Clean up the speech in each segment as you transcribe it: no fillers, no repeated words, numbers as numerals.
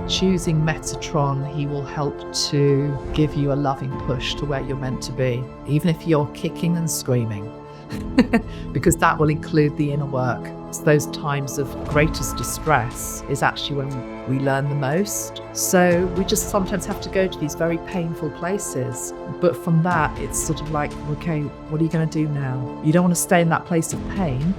choosing Metatron, he will help to give you a loving push to where you're meant to be, even if you're kicking and screaming, because that will include the inner work. It's those times of greatest distress is actually when we learn the most. So we just sometimes have to go to these very painful places. But from that, it's sort of like, okay, what are you going to do now? You don't want to stay in that place of pain.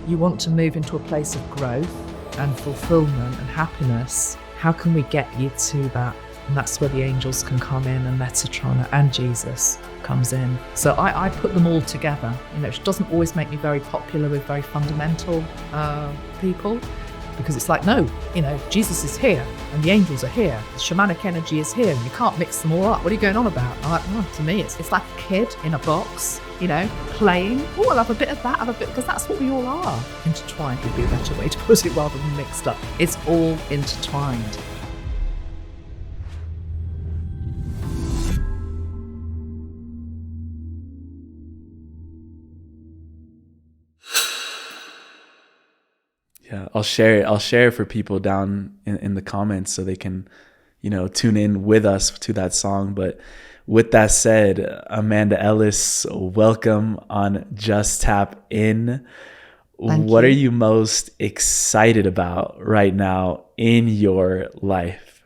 You want to move into a place of growth and fulfillment and happiness. How can we get you to that? And that's where the angels can come in, and Metatron and Jesus comes in. So I put them all together. It doesn't always make me very popular with very fundamental people, because it's like, no, Jesus is here and the angels are here. The shamanic energy is here and you can't mix them all up. What are you going on about? I'm like, oh, to me, it's like a kid in a box, playing. Oh, I'll have a bit of that, because that's what we all are. Intertwined would be a better way to put it rather than mixed up. It's all intertwined. Yeah, I'll share it for people down in the comments so they can, tune in with us to that song. But with that said, Amanda Ellis, welcome on Just Tap In. What are you most excited about right now in your life?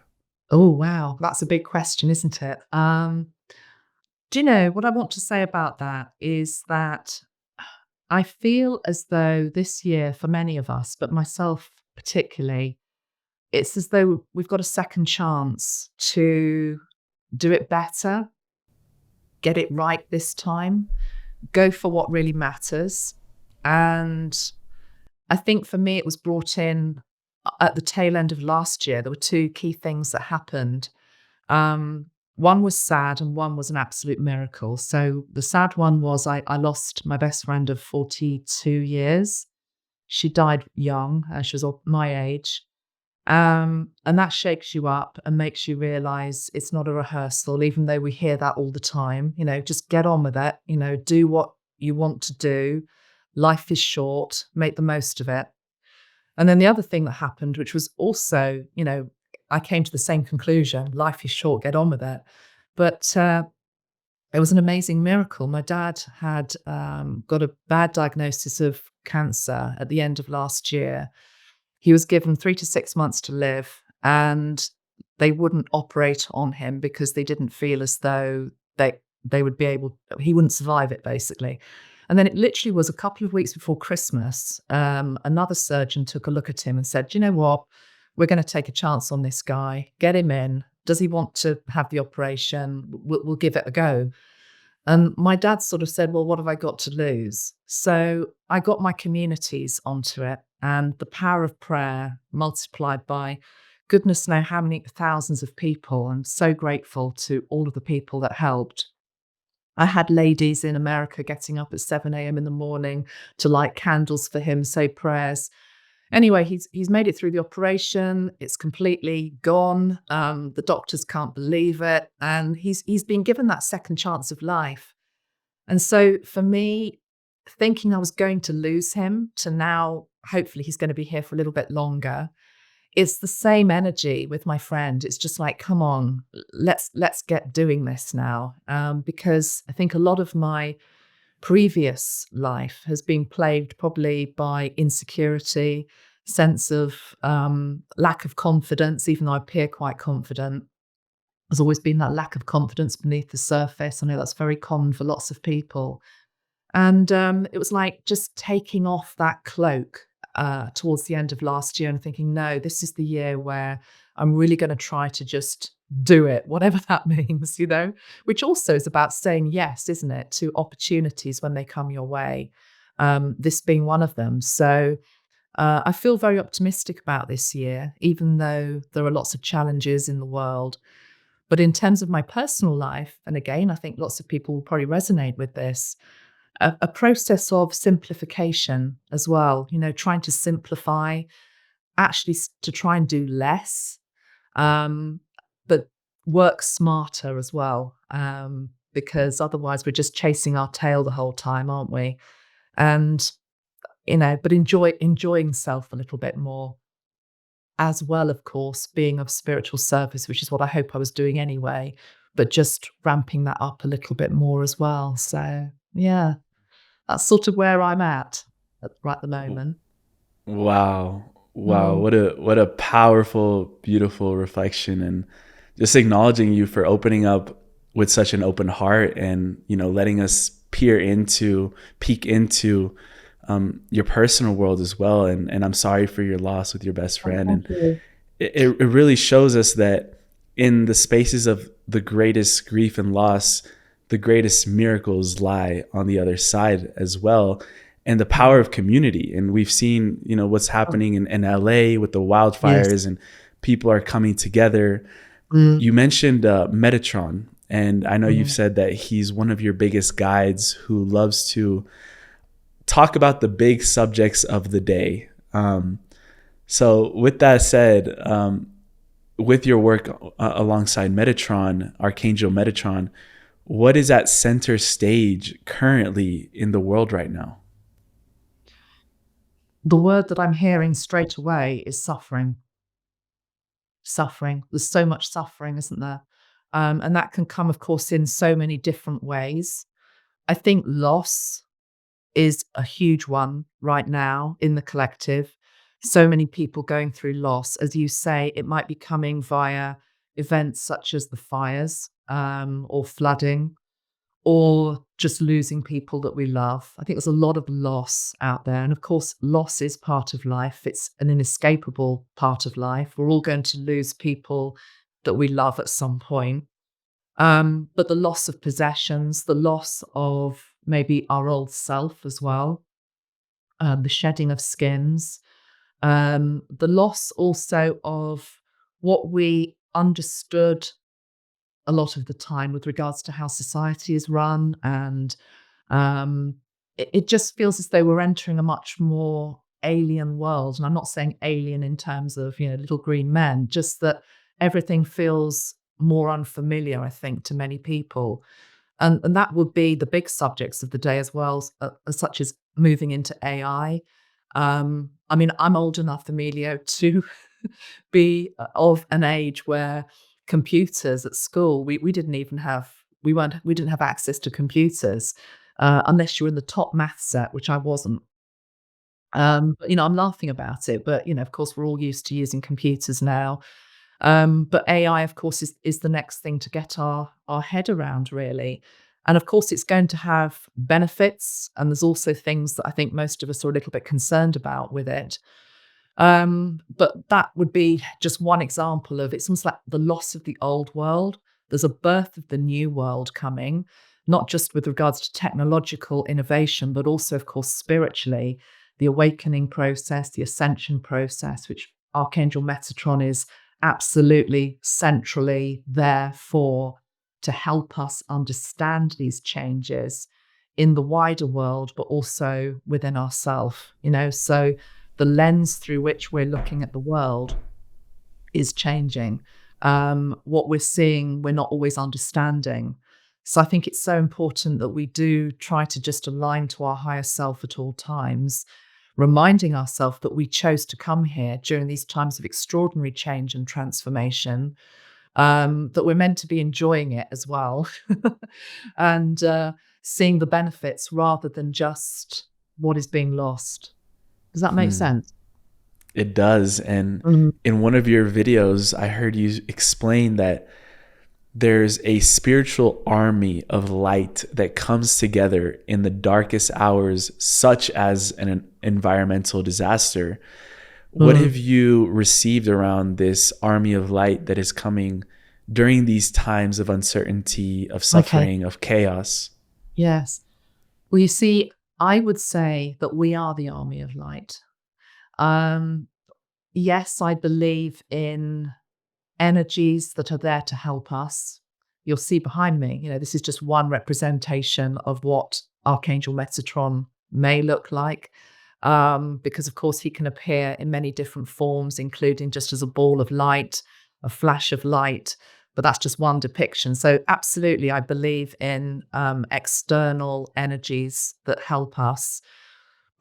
Oh, wow. That's a big question, isn't it? Do you know what I want to say about that is that I feel as though this year, for many of us, but myself particularly, it's as though we've got a second chance to do it better, get it right this time, go for what really matters. And I think for me, it was brought in at the tail end of last year. There were two key things that happened. One was sad and one was an absolute miracle. So the sad one was I lost my best friend of 42 years. She died young. She was my age. And that shakes you up and makes you realize it's not a rehearsal, even though we hear that all the time. Just get on with it. Do what you want to do. Life is short. Make the most of it. And then the other thing that happened, which was also, I came to the same conclusion. Life is short, get on with it. But it was an amazing miracle. My dad had got a bad diagnosis of cancer at the end of last year. He was given 3 to 6 months to live, and they wouldn't operate on him because they didn't feel as though they would be able, he wouldn't survive it, basically. And then it literally was a couple of weeks before Christmas, another surgeon took a look at him and said, do you know what? We're going to take a chance on this guy, get him in. Does he want to have the operation? We'll give it a go. And my dad sort of said, well, what have I got to lose? So I got my communities onto it, and the power of prayer multiplied by goodness knows how many thousands of people. I'm so grateful to all of the people that helped. I had ladies in America getting up at 7 a.m. in the morning to light candles for him, say prayers. Anyway, he's made it through the operation. It's completely gone. The doctors can't believe it. And he's been given that second chance of life. And so for me, thinking I was going to lose him to now, hopefully he's going to be here for a little bit longer, it's the same energy with my friend. It's just like, come on, let's get doing this now. Because I think a lot of my previous life has been plagued probably by insecurity, sense of lack of confidence, even though I appear quite confident. There's always been that lack of confidence beneath the surface. I know that's very common for lots of people. And it was like just taking off that cloak towards the end of last year and thinking, no, this is the year where I'm really going to try to just do it, whatever that means, which also is about saying yes, isn't it, to opportunities when they come your way, this being one of them. So I feel very optimistic about this year, even though there are lots of challenges in the world. But in terms of my personal life, and again, I think lots of people will probably resonate with this, a process of simplification as well, trying to simplify, actually to try and do less, but work smarter as well, because otherwise we're just chasing our tail the whole time, aren't we? And, but enjoying self a little bit more. as well, of course, being of spiritual service, which is what I hope I was doing anyway, but just ramping that up a little bit more as well. So, yeah, that's sort of where I'm at right the moment. Wow. Wow. Mm. What a powerful, beautiful reflection, and just acknowledging you for opening up with such an open heart, and, letting us peek into your personal world as well. And I'm sorry for your loss with your best Oh, friend. thank And you. it really shows us that in the spaces of the greatest grief and loss, the greatest miracles lie on the other side as well. And the power Mm. of community. And we've seen, what's Oh, happening in LA with the yes. wildfires, and people are coming together. Mm, You mentioned Metatron, and I know you've mm. said that he's one of your biggest guides who loves to talk about the big subjects of the day. So, with that said, with your work alongside Metatron, Archangel Metatron, what is at center stage currently in the world right now? The word that I'm hearing straight away is suffering. Suffering. There's so much suffering, isn't there? And that can come, of course, in so many different ways. I think loss is a huge one right now in the collective. So many people going through loss. As you say, it might be coming via events such as the fires, or flooding, or just losing people that we love. I think there's a lot of loss out there. And of course, loss is part of life, it's an inescapable part of life. We're all going to lose people that we love at some point. But the loss of possessions, the loss of maybe our old self as well, the shedding of skins, the loss also of what we understood a lot of the time with regards to how society is run. And it just feels as though we're entering a much more alien world. And I'm not saying alien in terms of, little green men, just that everything feels more unfamiliar, I think, to many people. And that would be the big subjects of the day as well, such as moving into AI. I mean, I'm old enough, Emilio, to be of an age where computers at school, we didn't even have, we didn't have access to computers unless you were in the top math set, which I wasn't. But, I'm laughing about it, but of course, we're all used to using computers now. But AI, of course, is the next thing to get our head around, really. And of course, it's going to have benefits, and there's also things that I think most of us are a little bit concerned about with it. But that would be just one example of, it's almost like the loss of the old world. There's a birth of the new world coming, not just with regards to technological innovation, but also, of course, spiritually, the awakening process, the ascension process, which Archangel Metatron is absolutely centrally there for, to help us understand these changes in the wider world, but also within ourselves. So the lens through which we're looking at the world is changing. What we're seeing, we're not always understanding. So I think it's so important that we do try to just align to our higher self at all times, reminding ourselves that we chose to come here during these times of extraordinary change and transformation, that we're meant to be enjoying it as well, and seeing the benefits rather than just what is being lost. Does that make Hmm. sense? It does. And Mhm. in one of your videos, I heard you explain that there's a spiritual army of light that comes together in the darkest hours, such as an environmental disaster. What Mm. have you received around this army of light that is coming during these times of uncertainty, of Okay. suffering, of chaos? Yes. Well, you see, I would say that we are the army of light. Um, yes, I believe in energies that are there to help us. You'll see behind me, this is just one representation of what Archangel Metatron may look like. Because, of course, he can appear in many different forms, including just as a ball of light, a flash of light. But that's just one depiction. So, absolutely, I believe in external energies that help us.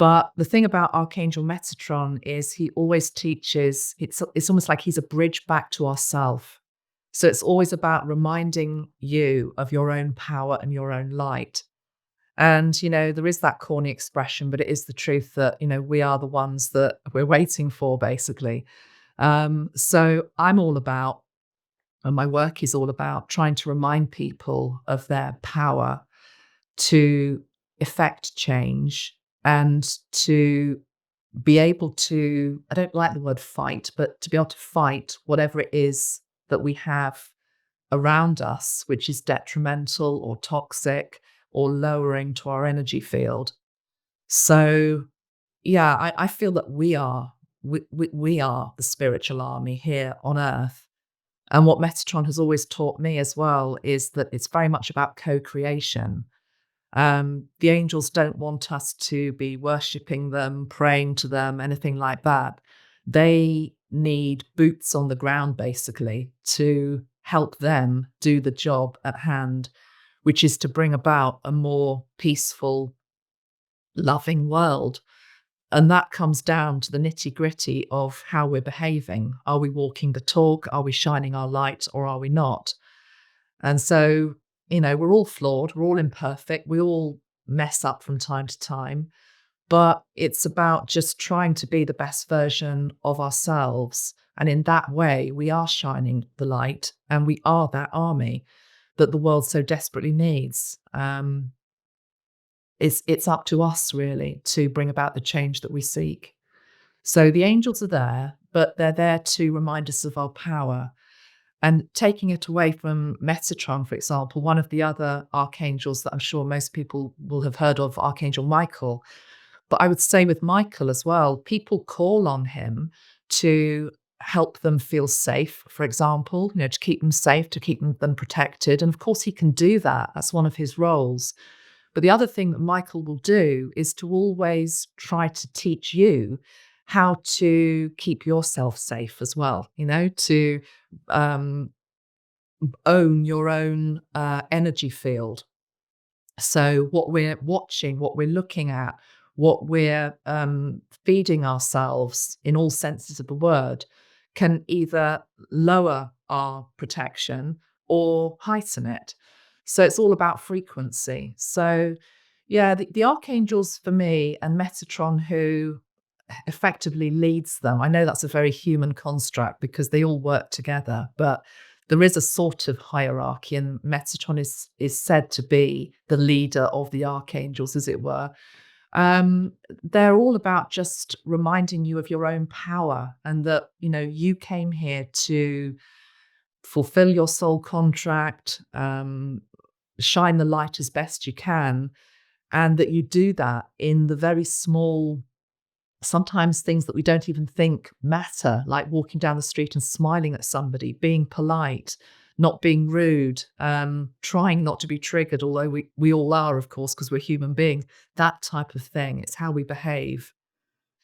But the thing about Archangel Metatron is he always teaches, it's almost like he's a bridge back to ourself. So it's always about reminding you of your own power and your own light. And, there is that corny expression, but it is the truth that, we are the ones that we're waiting for, basically. So I'm all about, and my work is all about trying to remind people of their power to effect change and to be able to, I don't like the word fight, but to be able to fight whatever it is that we have around us, which is detrimental or toxic or lowering to our energy field. So, yeah, I feel that we are the spiritual army here on Earth. And what Metatron has always taught me as well is that it's very much about co-creation. The angels don't want us to be worshipping them, praying to them, anything like that. They need boots on the ground, basically, to help them do the job at hand, which is to bring about a more peaceful, loving world. And that comes down to the nitty gritty of how we're behaving. Are we walking the talk? Are we shining our light, or are we not? And so, we're all flawed, we're all imperfect, we all mess up from time to time, but it's about just trying to be the best version of ourselves. And in that way, we are shining the light and we are that army that the world so desperately needs. It's up to us, really, to bring about the change that we seek. So the angels are there, but they're there to remind us of our power. And taking it away from Metatron, for example, one of the other archangels that I'm sure most people will have heard of, Archangel Michael. But I would say with Michael as well, people call on him to help them feel safe, for example, to keep them safe, to keep them protected. And of course, he can do that. That's one of his roles. But the other thing that Michael will do is to always try to teach you how to keep yourself safe as well, to um, own your own energy field. So what we're watching, what we're looking at, what we're feeding ourselves in all senses of the word can either lower our protection or heighten it. So it's all about frequency. So yeah, the archangels for me and Metatron, who effectively leads them. I know that's a very human construct because they all work together, but there is a sort of hierarchy, and Metatron is said to be the leader of the archangels, as it were. They're all about just reminding you of your own power and that, you came here to fulfill your soul contract, shine the light as best you can, and that you do that in the very small, sometimes things that we don't even think matter, like walking down the street and smiling at somebody, being polite, not being rude, trying not to be triggered, although we all are, of course, because we're human beings, that type of thing. It's how we behave.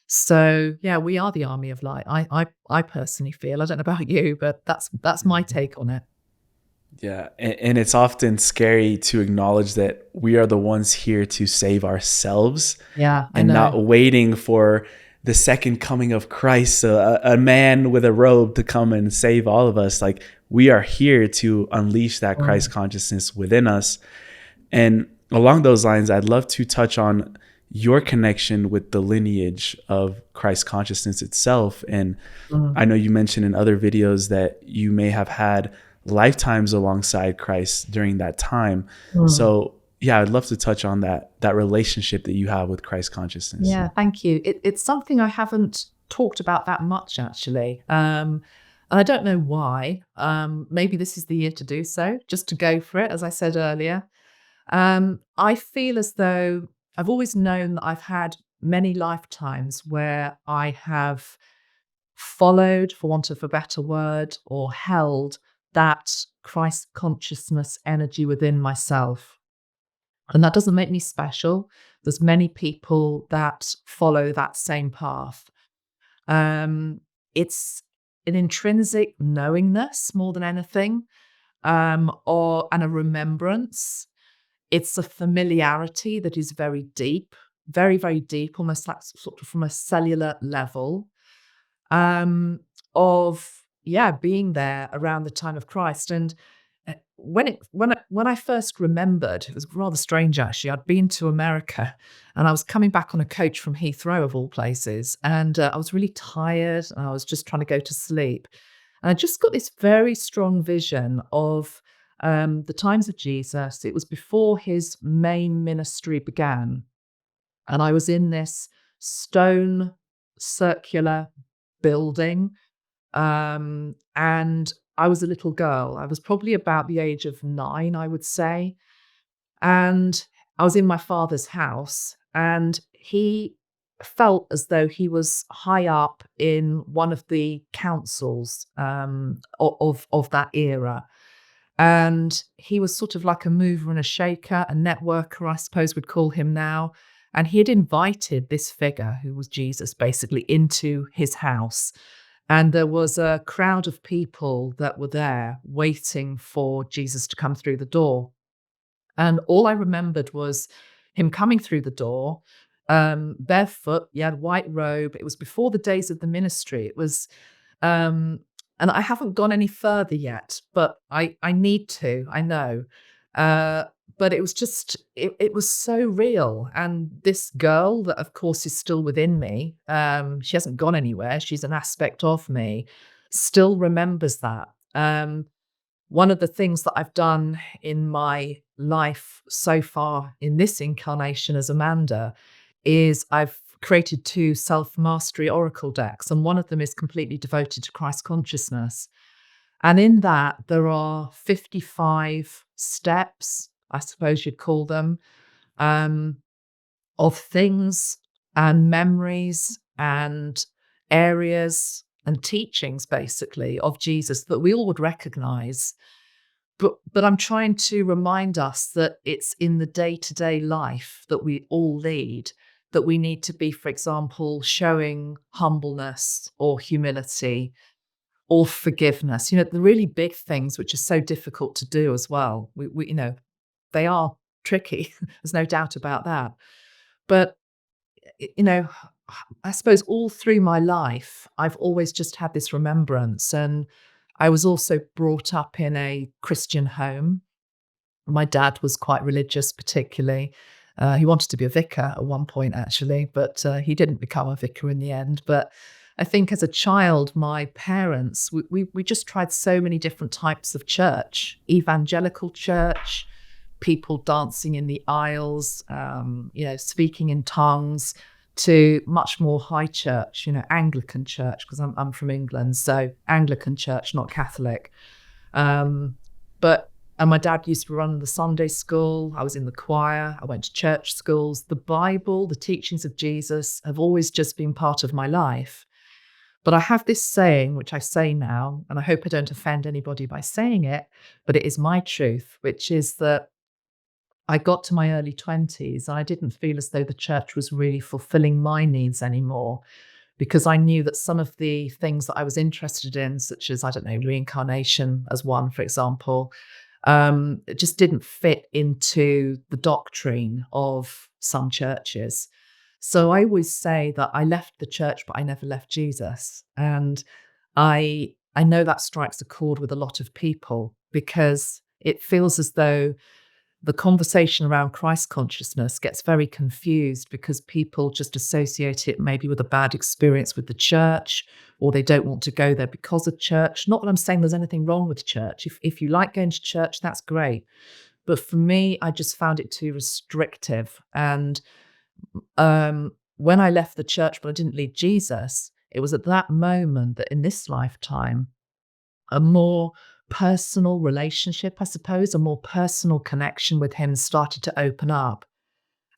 So yeah, we are the army of light. I personally feel, I don't know about you, but that's my take on it. Yeah, and it's often scary to acknowledge that we are the ones here to save ourselves Yeah, I and know. not waiting for the second coming of Christ, a man with a robe to come and save all of us. Like, we are here to unleash that Christ Mm, consciousness within us. And along those lines, I'd love to touch on your connection with the lineage of Christ consciousness itself. And mm, I know you mentioned in other videos that you may have had lifetimes alongside Christ during that time. mm. So yeah, I'd love to touch on that relationship that you have with Christ consciousness. Yeah, thank you. It's something I haven't talked about that much, actually. And I don't know why. Maybe this is the year to do so, just to go for it, as I said earlier. I feel as though I've always known that I've had many lifetimes where I have followed, for want of a better word, or held that Christ consciousness energy within myself. And that doesn't make me special. There's many people that follow that same path. It's an intrinsic knowingness more than anything, or and a remembrance. It's a familiarity that is very deep. very, very deep, almost like sort of from a cellular level, of being there around the time of Christ. And when I first remembered, it was rather strange actually. I'd been to America, and I was coming back on a coach from Heathrow of all places, and I was really tired, and I was just trying to go to sleep. And I just got this very strong vision of the times of Jesus. It was before his main ministry began, and I was in this stone circular building, and I was a little girl. I was probably about the age of 9, I would say. And I was in my father's house, and he felt as though he was high up in one of the councils of that era. And he was sort of like a mover and a shaker, a networker, I suppose we'd call him now. And he had invited this figure, who was Jesus, basically into his house. And there was a crowd of people that were there waiting for Jesus to come through the door. And all I remembered was him coming through the door, barefoot. He had a white robe. It was before the days of the ministry. It was, and I haven't gone any further yet, but I need to. I know, but it was just it was so real. And this girl, that of course is still within me. She hasn't gone anywhere. She's an aspect of me. Still remembers that. One of the things that I've done in my life so far in this incarnation as Amanda is I've created 2 self-mastery oracle decks, and one of them is completely devoted to Christ consciousness. And in that, there are 55 steps, I suppose you'd call them, of things and memories and areas and teachings, basically, of Jesus that we all would recognize. But I'm trying to remind us that it's in the day-to-day life that we all lead that we need to be, for example, showing humbleness or humility or forgiveness. The really big things, which are so difficult to do as well. We they are tricky. There's no doubt about that. But you know, I suppose all through my life, I've always just had this remembrance. And I was also brought up in a Christian home. My dad was quite religious, particularly. He wanted to be a vicar at one point, actually, but he didn't become a vicar in the end. But I think as a child, my parents, we just tried so many different types of church, evangelical church, people dancing in the aisles, speaking in tongues, to much more high church, Anglican church, because I'm from England, so Anglican church, not Catholic. And my dad used to run the Sunday school. I was in the choir. I went to church schools. The Bible, the teachings of Jesus have always just been part of my life. But I have this saying, which I say now, and I hope I don't offend anybody by saying it, but it is my truth, which is that I got to my early 20s and I didn't feel as though the church was really fulfilling my needs anymore, because I knew that some of the things that I was interested in, such as, reincarnation as one, for example, it just didn't fit into the doctrine of some churches. So I always say that I left the church, but I never left Jesus. And I know that strikes a chord with a lot of people, because it feels as though the conversation around Christ consciousness gets very confused because people just associate it maybe with a bad experience with the church, or they don't want to go there because of church. Not that I'm saying there's anything wrong with church. If you like going to church, that's great. But for me, I just found it too restrictive. And when I left the church, but I didn't leave Jesus, it was at that moment that in this lifetime, a more personal relationship, I suppose, a more personal connection with him started to open up.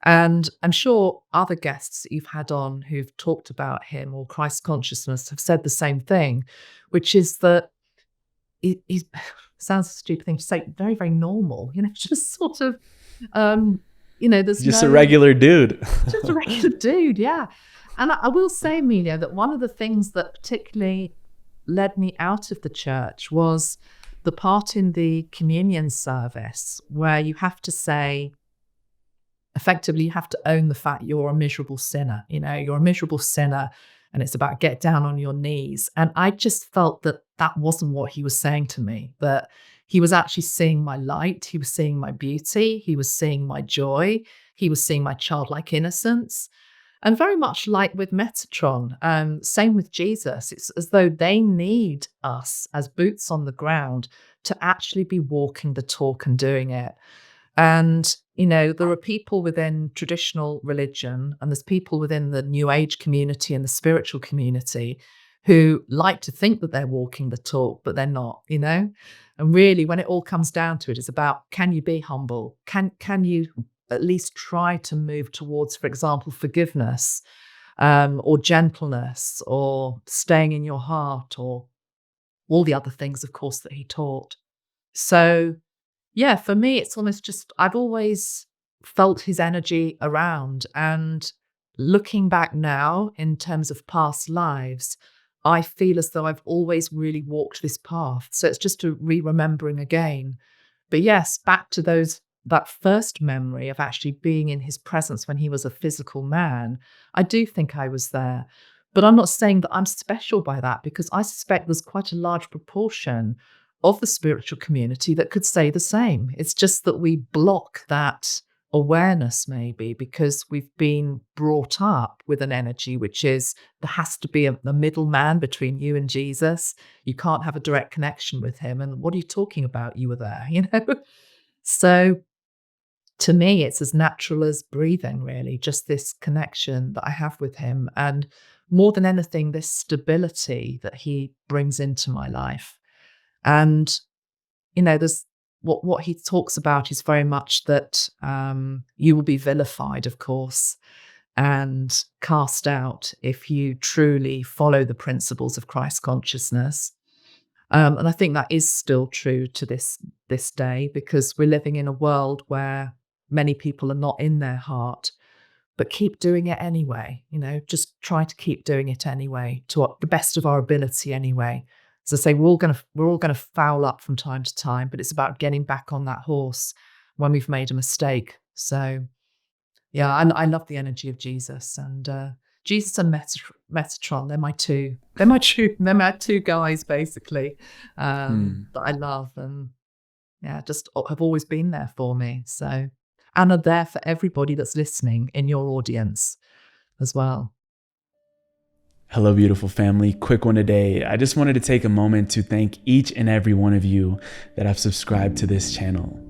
And I'm sure other guests that you've had on who've talked about him or Christ consciousness have said the same thing, which is that he sounds a stupid thing to say, very, very normal, just sort of, there's just a regular dude. Just a regular dude, yeah. And I will say, Emilio, that one of the things that particularly led me out of the church was the part in the communion service where you have to say, effectively you have to own the fact you're a miserable sinner. You're a miserable sinner, and it's about get down on your knees. And I just felt that that wasn't what he was saying to me, that he was actually seeing my light, he was seeing my beauty, he was seeing my joy, he was seeing my childlike innocence. And very much like with Metatron, same with Jesus, it's as though they need us as boots on the ground to actually be walking the talk and doing it. And, there are people within traditional religion and there's people within the New Age community and the spiritual community who like to think that they're walking the talk, but they're not. And really, when it all comes down to it, it's about, can you be humble? Can you at least try to move towards, for example, forgiveness, or gentleness, or staying in your heart, or all the other things, of course, that he taught. So, yeah, for me, it's almost just, I've always felt his energy around. And looking back now in terms of past lives, I feel as though I've always really walked this path. So it's just a re-remembering again. But yes, back to that first memory of actually being in his presence when he was a physical man, I do think I was there. But I'm not saying that I'm special by that, because I suspect there's quite a large proportion of the spiritual community that could say the same. It's just that we block that awareness maybe because we've been brought up with an energy which is there has to be a middleman between you and Jesus. You can't have a direct connection with him. And what are you talking about? You were there. So to me, it's as natural as breathing, really, just this connection that I have with him. And more than anything, this stability that he brings into my life. And, there's what he talks about is very much that you will be vilified, of course, and cast out if you truly follow the principles of Christ consciousness. And I think that is still true to this day, because we're living in a world where many people are not in their heart, but keep doing it anyway. Just try to keep doing it anyway, to the best of our ability anyway. As I say, we're all gonna foul up from time to time, but it's about getting back on that horse when we've made a mistake. So yeah, I love the energy of Jesus, and Jesus and Metatron. They're my two guys basically, that I love, and yeah, just have always been there for me. So, and are there for everybody that's listening in your audience as well. Hello, beautiful family. Quick one today. I just wanted to take a moment to thank each and every one of you that have subscribed to this channel.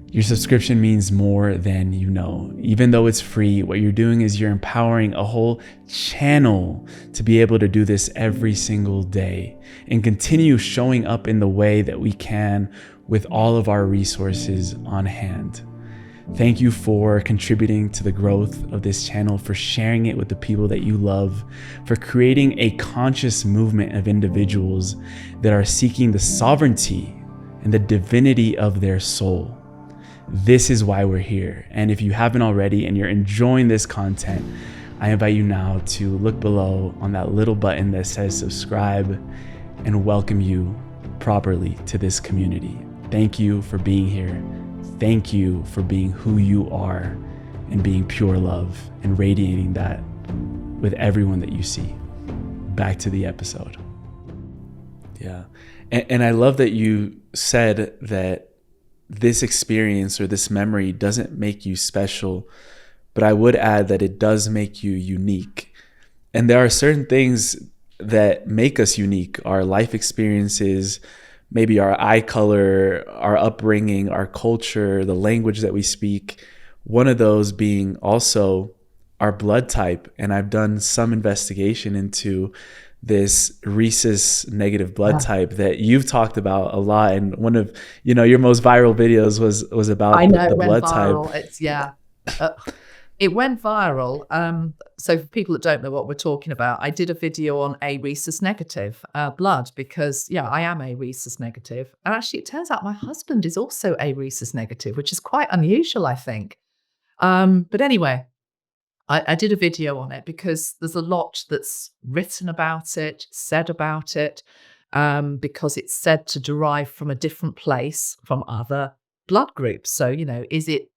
Your subscription means more than you know. Even though it's free, what you're doing is you're empowering a whole channel to be able to do this every single day and continue showing up in the way that we can with all of our resources on hand. Thank you for contributing to the growth of this channel, for sharing it with the people that you love, for creating a conscious movement of individuals that are seeking the sovereignty and the divinity of their soul. This is why we're here. And if you haven't already and you're enjoying this content, I invite you now to look below on that little button that says subscribe and welcome you properly to this community. Thank you for being here. Thank you for being who you are and being pure love and radiating that with everyone that you see. Back to the episode. Yeah. And I love that you said that this experience or this memory doesn't make you special, but I would add that it does make you unique. And there are certain things that make us unique, our life experiences, maybe our eye color, our upbringing, our culture, the language that we speak. One of those being also our blood type. And I've done some investigation into this rhesus negative blood type that you've talked about a lot. And one of, your most viral videos was about the blood viral. type. It went viral. So for people that don't know what we're talking about, I did a video on a rhesus negative blood because, I am a rhesus negative. And actually, it turns out my husband is also a rhesus negative, which is quite unusual, I think. But anyway, I did a video on it because there's a lot that's written about it, said about it, because it's said to derive from a different place from other blood groups. So, is it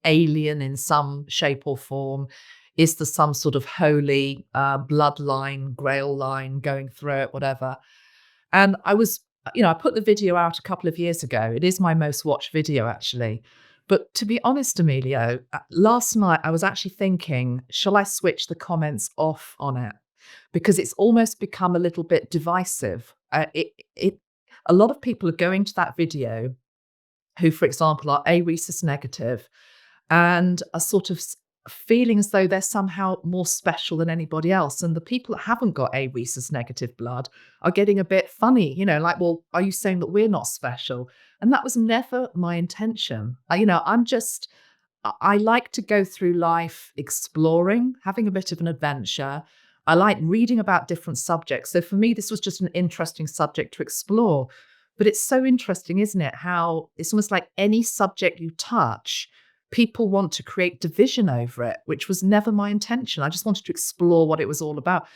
alien in some shape or form? Is there some sort of holy bloodline, grail line going through it, whatever? And I put the video out a couple of years ago. It is my most watched video, actually. But to be honest, Emilio, last night I was actually thinking, shall I switch the comments off on it? Because it's almost become a little bit divisive. A lot of people are going to that video who, for example, are A-rhesus negative and are sort of feeling as though they're somehow more special than anybody else. And the people that haven't got A-rhesus negative blood are getting a bit funny, like, well, are you saying that we're not special? And that was never my intention. I like to go through life exploring, having a bit of an adventure. I like reading about different subjects. So for me, this was just an interesting subject to explore. But it's so interesting, isn't it? How it's almost like any subject you touch, people want to create division over it, which was never my intention. I just wanted to explore what it was all about.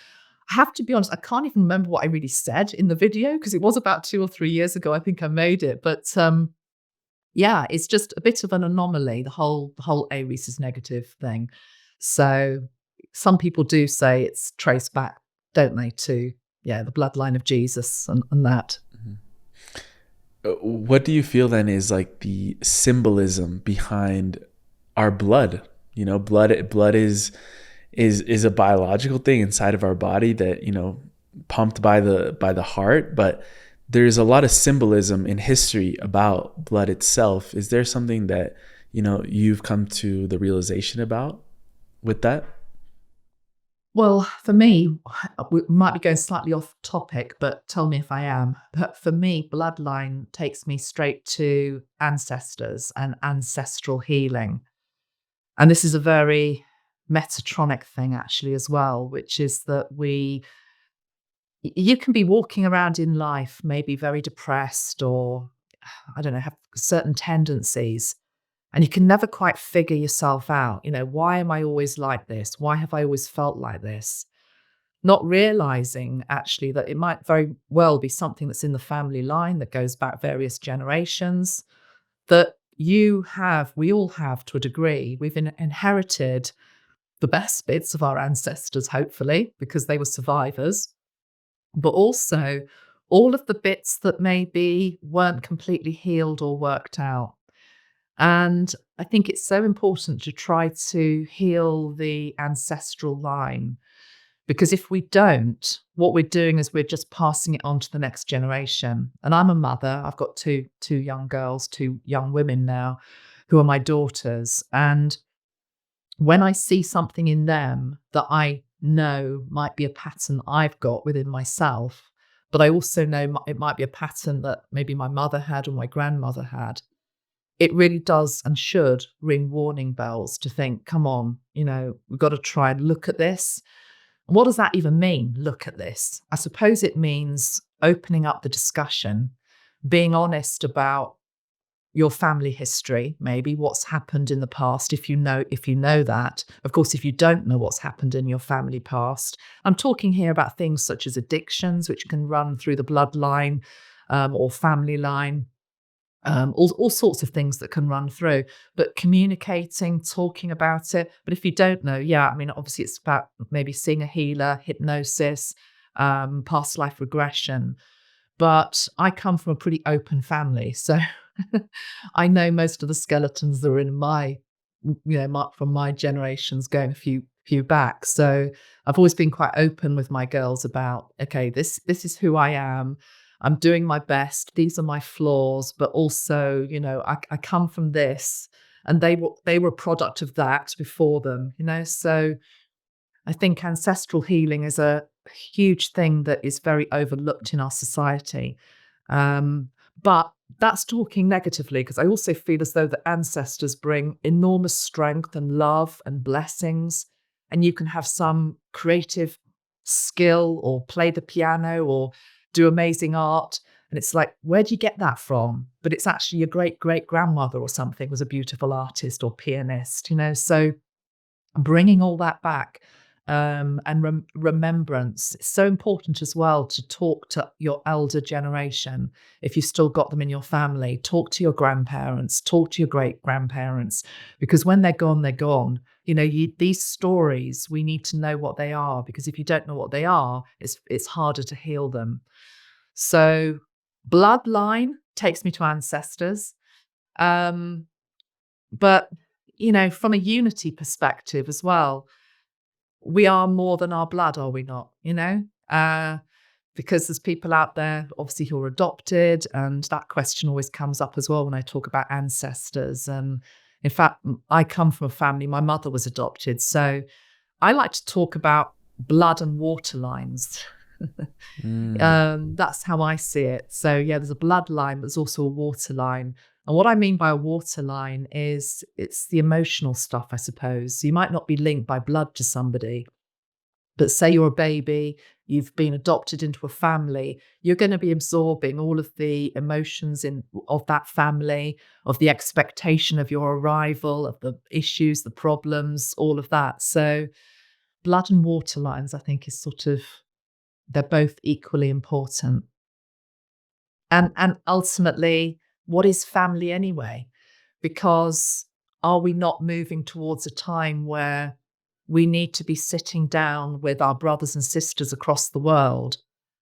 I have to be honest, I can't even remember what I really said in the video because it was about 2 or 3 years ago. I think I made it. But yeah, it's just a bit of an anomaly, the whole A-rhesus negative thing. So some people do say it's traced back, don't they, to the bloodline of Jesus and that. What do you feel then is like the symbolism behind our blood? Blood is a biological thing inside of our body that, pumped by the heart, but there's a lot of symbolism in history about blood itself. Is there something that, you've come to the realization about with that? Well, for me, we might be going slightly off topic, but tell me if I am. But for me, bloodline takes me straight to ancestors and ancestral healing. And this is a very metatronic thing, actually, as well, which is that you can be walking around in life, maybe very depressed or, I don't know, have certain tendencies. And you can never quite figure yourself out. Why am I always like this? Why have I always felt like this? Not realizing actually that it might very well be something that's in the family line that goes back various generations that we all have to a degree. We've inherited the best bits of our ancestors, hopefully, because they were survivors, but also all of the bits that maybe weren't completely healed or worked out. And I think it's so important to try to heal the ancestral line, because if we don't, what we're doing is we're just passing it on to the next generation. And I'm a mother. I've got two young girls, 2 young women now, who are my daughters. And when I see something in them that I know might be a pattern I've got within myself, but I also know it might be a pattern that maybe my mother had or my grandmother had, it really does and should ring warning bells to think, come on, we've got to try and look at this. What does that even mean, look at this? I suppose it means opening up the discussion, being honest about your family history, maybe what's happened in the past, if you know that. Of course, if you don't know what's happened in your family past, I'm talking here about things such as addictions, which can run through the bloodline or family line. All sorts of things that can run through, but communicating, talking about it. But if you don't know, obviously it's about maybe seeing a healer, hypnosis, past life regression. But I come from a pretty open family, so I know most of the skeletons that are in from my generations going a few back. So I've always been quite open with my girls about, okay, this is who I am. I'm doing my best. These are my flaws, but also, I come from this, and they were a product of that before them, So I think ancestral healing is a huge thing that is very overlooked in our society. But that's talking negatively, because I also feel as though the ancestors bring enormous strength and love and blessings, and you can have some creative skill or play the piano or do amazing art. And it's like, where do you get that from? But it's actually your great-great-grandmother or something was a beautiful artist or pianist, So bringing all that back and remembrance. It's so important as well to talk to your elder generation. If you've still got them in your family, talk to your grandparents, talk to your great grandparents, because when they're gone, they're gone. These stories, we need to know what they are, because if you don't know what they are, it's harder to heal them. So, bloodline takes me to ancestors. Um, but, from a unity perspective as well, we are more than our blood, are we not? Because there's people out there, obviously, who are adopted, and that question always comes up as well when I talk about ancestors. And in fact, I come from a family, my mother was adopted. So I like to talk about blood and water lines. Mm. That's how I see it. So yeah, there's a bloodline, but there's also a water line. And what I mean by a water line is it's the emotional stuff, I suppose. So you might not be linked by blood to somebody, but say you're a baby, you've been adopted into a family, you're going to be absorbing all of the emotions of that family, of the expectation of your arrival, of the issues, the problems, all of that. So blood and water lines, I think, is they're both equally important. And ultimately, what is family anyway? Because are we not moving towards a time where we need to be sitting down with our brothers and sisters across the world?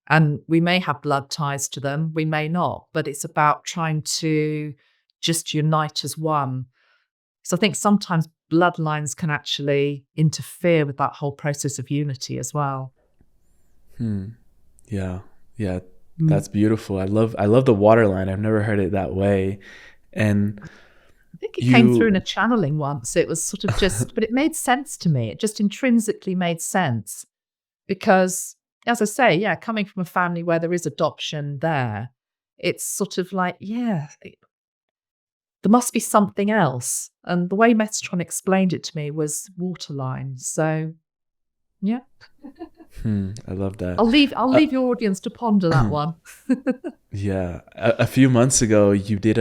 And we may have blood ties to them, we may not, but it's about trying to just unite as one. So I think sometimes bloodlines can actually interfere with that whole process of unity as well. Hmm. Yeah. Yeah. Mm. That's beautiful. I love the water line. I've never heard it that way. And I think it came through in you a channeling once. It was but it made sense to me. It just intrinsically made sense because, as I say, yeah, coming from a family where there is adoption there, it's like, yeah, there must be something else. And the way Metatron explained it to me was water lines. So, yeah, I love that. I'll Uh, leave your audience to ponder that one. yeah. A few months ago, you did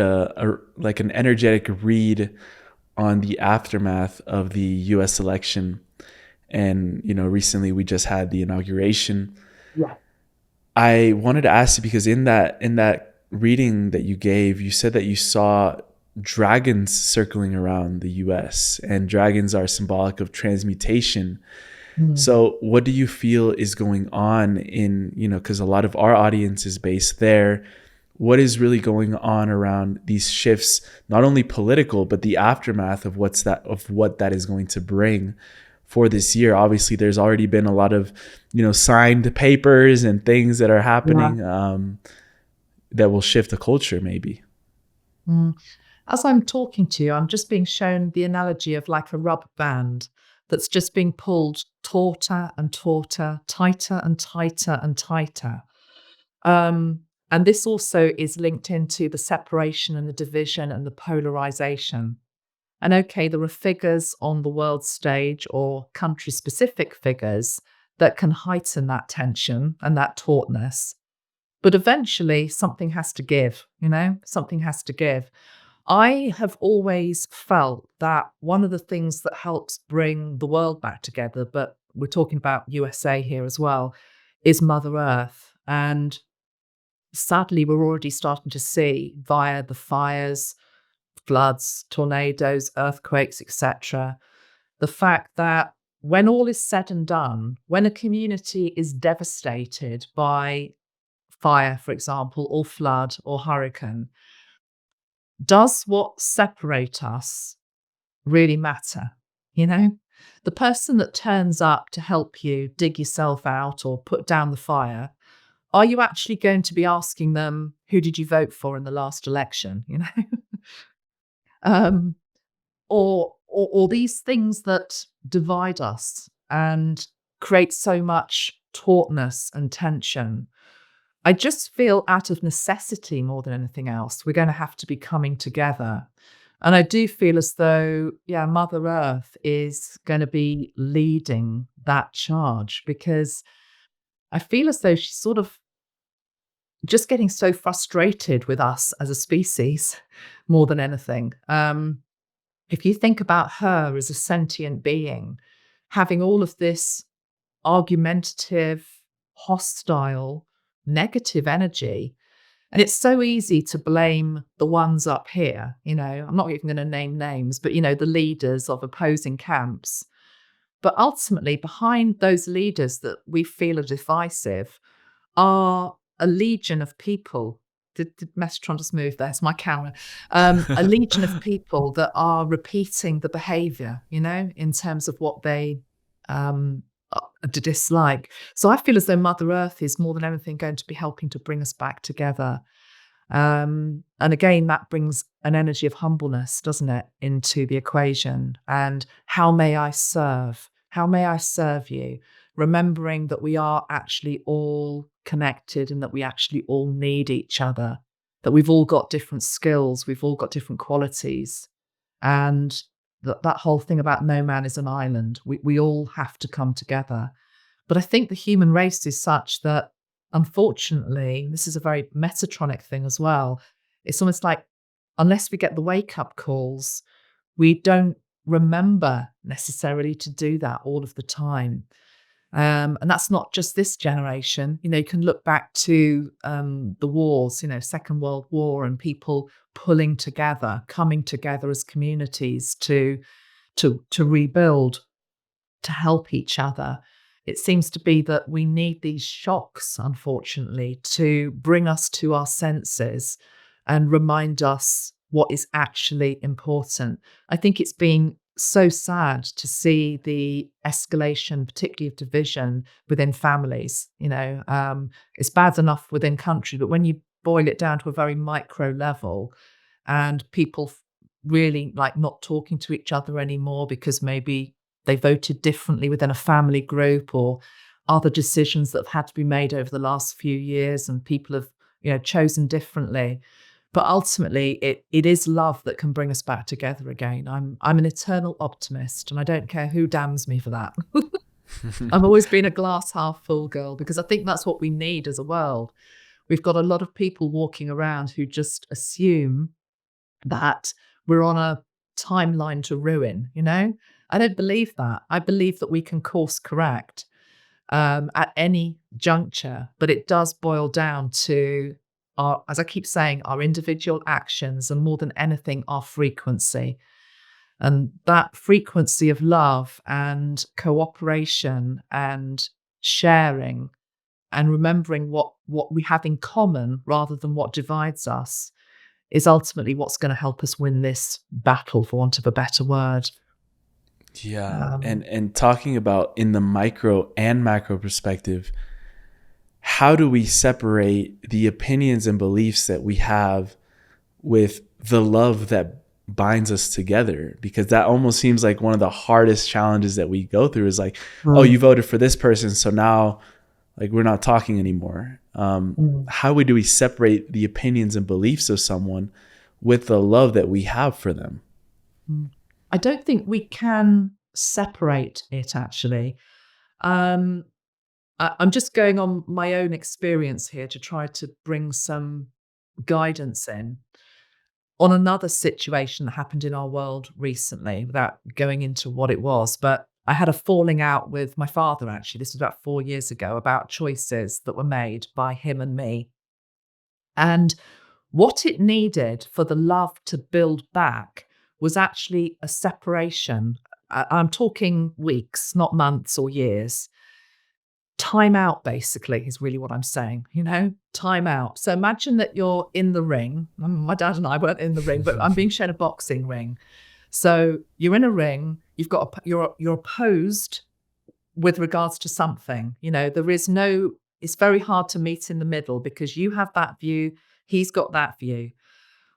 like an energetic read on the aftermath of the US election. And, recently we just had the inauguration. Yeah. I wanted to ask you because in that reading that you gave, you said that you saw dragons circling around the US, and dragons are symbolic of transmutation. Mm. So what do you feel is going on because a lot of our audience is based there. What is really going on around these shifts, not only political, but the aftermath of what that is going to bring for this year? Obviously, there's already been a lot of, signed papers and things that are Yeah. happening that will shift the culture maybe. Mm. As I'm talking to you, I'm just being shown the analogy of like a rubber band that's just being pulled tauter and tauter, tighter and tighter and tighter. And this also is linked into the separation and the division and the polarization. And okay, there are figures on the world stage or country specific figures that can heighten that tension and that tautness. But eventually, something has to give, something has to give. I have always felt that one of the things that helps bring the world back together, but we're talking about USA here as well, is Mother Earth. And sadly, we're already starting to see via the fires, floods, tornadoes, earthquakes, etc., the fact that when all is said and done, when a community is devastated by fire, for example, or flood or hurricane, does what separate us really matter? The person that turns up to help you dig yourself out or put down the fire, are you actually going to be asking them, who did you vote for in the last election? um, or these things that divide us and create so much tautness and tension. I just feel out of necessity more than anything else, we're going to have to be coming together. And I do feel as though, yeah, Mother Earth is going to be leading that charge because I feel as though she's just getting so frustrated with us as a species more than anything. If you think about her as a sentient being, having all of this argumentative, hostile, negative energy. And it's so easy to blame the ones up here. I'm not even going to name names, but, the leaders of opposing camps. But ultimately, behind those leaders that we feel are divisive are a legion of people. Did Metatron just move there? It's my camera. A legion of people that are repeating the behavior, in terms of what they dislike. So I feel as though Mother Earth is more than anything going to be helping to bring us back together. And again, that brings an energy of humbleness, doesn't it, into the equation. And how may I serve? How may I serve you? Remembering that we are actually all connected and that we actually all need each other, that we've all got different skills, we've all got different qualities. And that whole thing about no man is an island, we all have to come together. But I think the human race is such that, unfortunately, this is a very metatronic thing as well. It's almost like, unless we get the wake-up calls, we don't remember necessarily to do that all of the time. And that's not just this generation. You can look back to the wars, Second World War, and people pulling together, coming together as communities to rebuild, to help each other. It seems to be that we need these shocks, unfortunately, to bring us to our senses and remind us what is actually important. I think it's been so sad to see the escalation, particularly of division within families. It's bad enough within country, but when you boil it down to a very micro level, and people really like not talking to each other anymore because maybe they voted differently within a family group, or other decisions that have had to be made over the last few years, and people have chosen differently. But ultimately, it is love that can bring us back together again. I'm an eternal optimist, and I don't care who damns me for that. I've always been a glass half full girl, because I think that's what we need as a world. We've got a lot of people walking around who just assume that we're on a timeline to ruin. I don't believe that. I believe that we can course correct at any juncture, but it does boil down to our, as I keep saying, our individual actions, and more than anything, our frequency. And that frequency of love and cooperation and sharing, and remembering what we have in common rather than what divides us, is ultimately what's going to help us win this battle, for want of a better word. Yeah. And talking about in the micro and macro perspective, how do we separate the opinions and beliefs that we have with the love that binds us together? Because that almost seems like one of the hardest challenges that we go through, is like, oh, you voted for this person, so now like we're not talking anymore. How do we separate the opinions and beliefs of someone with the love that we have for them? I don't think we can separate it, actually. I'm just going on my own experience here to try to bring some guidance in on another situation that happened in our world recently, without going into what it was. But I had a falling out with my father, actually. This was about 4 years ago, about choices that were made by him and me. And what it needed for the love to build back was actually a separation. I'm talking weeks, not months or years. Time out, basically, is really what I'm saying, time out. So imagine that you're in the ring. My dad and I weren't in the ring, but I'm being shown a boxing ring. So you're in a ring, you're opposed with regards to something. There is no, it's very hard to meet in the middle, because you have that view, he's got that view.